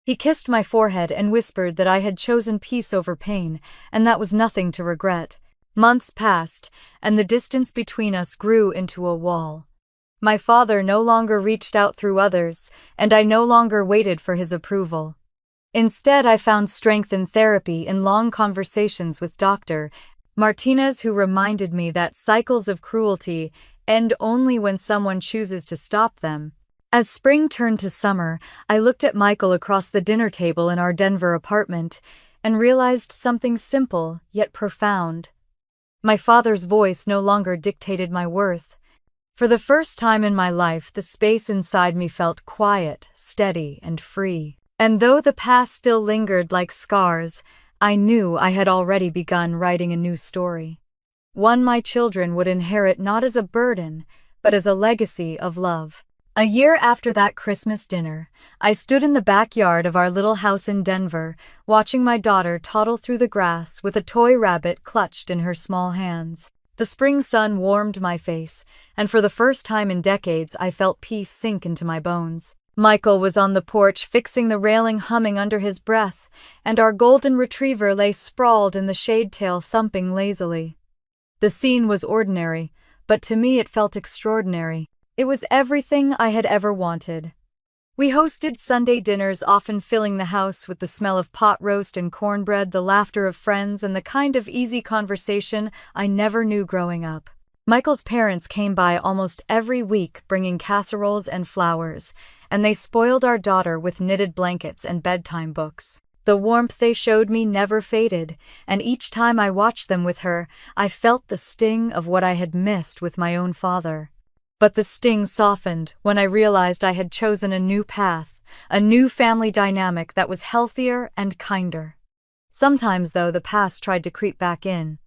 [SPEAKER 1] He kissed my forehead and whispered that I had chosen peace over pain, and that was nothing to regret. Months passed, and the distance between us grew into a wall. My father no longer reached out through others, and I no longer waited for his approval. Instead, I found strength in therapy, in long conversations with Dr. Martinez, who reminded me that cycles of cruelty end only when someone chooses to stop them. As spring turned to summer, I looked at Michael across the dinner table in our Denver apartment and realized something simple yet profound. My father's voice no longer dictated my worth. For the first time in my life, the space inside me felt quiet, steady, and free. And though the past still lingered like scars, I knew I had already begun writing a new story. One my children would inherit not as a burden, but as a legacy of love. A year after that Christmas dinner, I stood in the backyard of our little house in Denver, watching my daughter toddle through the grass with a toy rabbit clutched in her small hands. The spring sun warmed my face, and for the first time in decades I felt peace sink into my bones. Michael was on the porch fixing the railing, humming under his breath, and our golden retriever lay sprawled in the shade, tail thumping lazily. The scene was ordinary, but to me it felt extraordinary. It was everything I had ever wanted. We hosted Sunday dinners, often filling the house with the smell of pot roast and cornbread, the laughter of friends, and the kind of easy conversation I never knew growing up. Michael's parents came by almost every week, bringing casseroles and flowers, and they spoiled our daughter with knitted blankets and bedtime books. The warmth they showed me never faded, and each time I watched them with her, I felt the sting of what I had missed with my own father. But the sting softened when I realized I had chosen a new path, a new family dynamic that was healthier and kinder. Sometimes, though, the past tried to creep back in.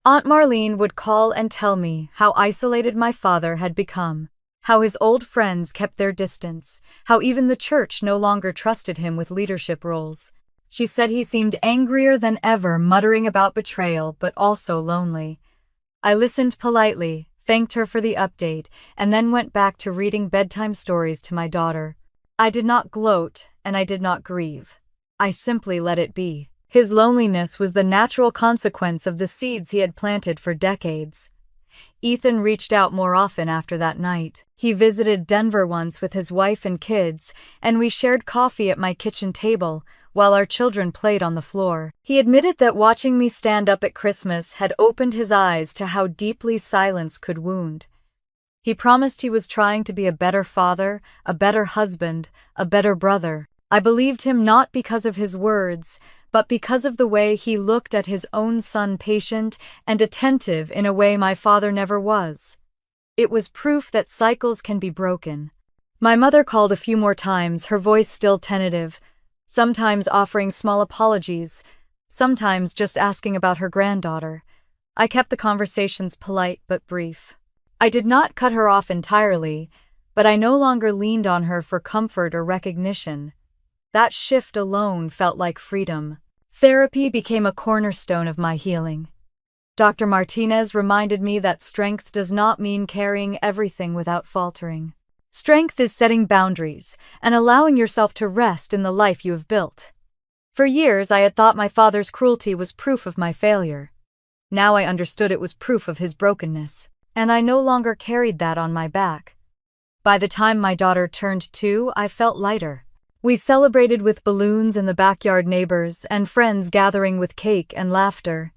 [SPEAKER 1] Aunt Marlene would call and tell me how isolated my father had become, how his old friends kept their distance, how even the church no longer trusted him with leadership roles. She said he seemed angrier than ever, muttering about betrayal, but also lonely. I listened politely, thanked her for the update, and then went back to reading bedtime stories to my daughter. I did not gloat, and I did not grieve. I simply let it be. His loneliness was the natural consequence of the seeds he had planted for decades. Ethan reached out more often after that night. He visited Denver once with his wife and kids, and we shared coffee at my kitchen table, while our children played on the floor. He admitted that watching me stand up at Christmas had opened his eyes to how deeply silence could wound. He promised he was trying to be a better father, a better husband, a better brother. I believed him not because of his words, but because of the way he looked at his own son, patient and attentive in a way my father never was. It was proof that cycles can be broken. My mother called a few more times, her voice still tentative, sometimes offering small apologies, sometimes just asking about her granddaughter. I kept the conversations polite but brief. I did not cut her off entirely, but I no longer leaned on her for comfort or recognition. That shift alone felt like freedom. Therapy became a cornerstone of my healing. Dr. Martinez reminded me that strength does not mean carrying everything without faltering. Strength is setting boundaries and allowing yourself to rest in the life you have built. For years, I had thought my father's cruelty was proof of my failure. Now I understood it was proof of his brokenness, and I no longer carried that on my back. By the time my daughter turned 2, I felt lighter. We celebrated with balloons in the backyard, neighbors and friends gathering with cake and laughter.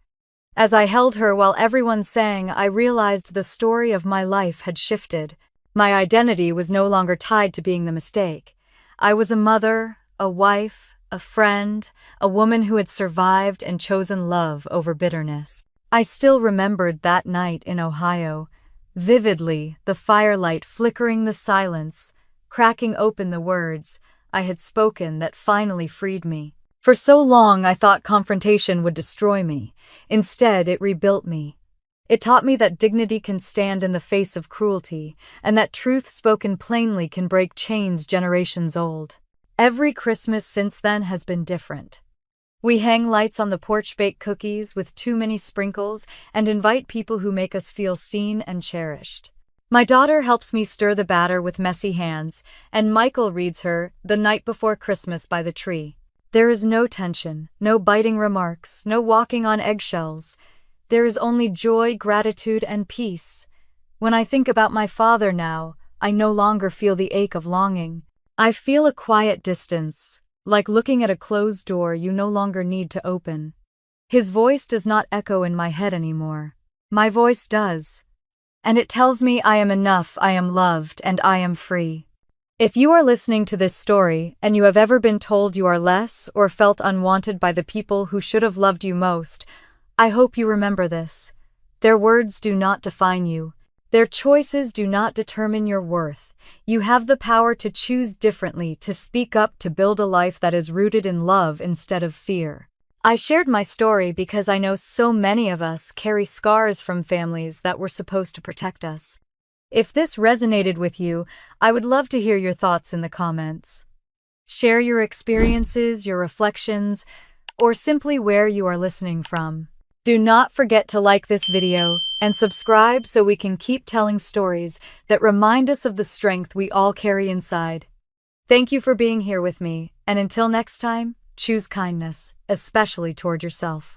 [SPEAKER 1] As I held her while everyone sang, I realized the story of my life had shifted. My identity was no longer tied to being the mistake. I was a mother, a wife, a friend, a woman who had survived and chosen love over bitterness. I still remembered that night in Ohio, vividly, the firelight flickering the silence, cracking open the words I had spoken that finally freed me. For so long I thought confrontation would destroy me. Instead, it rebuilt me. It taught me that dignity can stand in the face of cruelty, and that truth spoken plainly can break chains generations old. Every Christmas since then has been different. We hang lights on the porch, bake cookies with too many sprinkles, and invite people who make us feel seen and cherished. My daughter helps me stir the batter with messy hands, and Michael reads her The Night Before Christmas by the tree. There is no tension, no biting remarks, no walking on eggshells. There is only joy, gratitude, and peace. When I think about my father now, I no longer feel the ache of longing. I feel a quiet distance, like looking at a closed door you no longer need to open. His voice does not echo in my head anymore. My voice does. And it tells me I am enough, I am loved, and I am free. If you are listening to this story and you have ever been told you are less or felt unwanted by the people who should have loved you most, I hope you remember this. Their words do not define you. Their choices do not determine your worth. You have the power to choose differently, to speak up, to build a life that is rooted in love instead of fear. I shared my story because I know so many of us carry scars from families that were supposed to protect us. If this resonated with you, I would love to hear your thoughts in the comments. Share your experiences, your reflections, or simply where you are listening from. Do not forget to like this video and subscribe so we can keep telling stories that remind us of the strength we all carry inside. Thank you for being here with me, and until next time, choose kindness, especially toward yourself.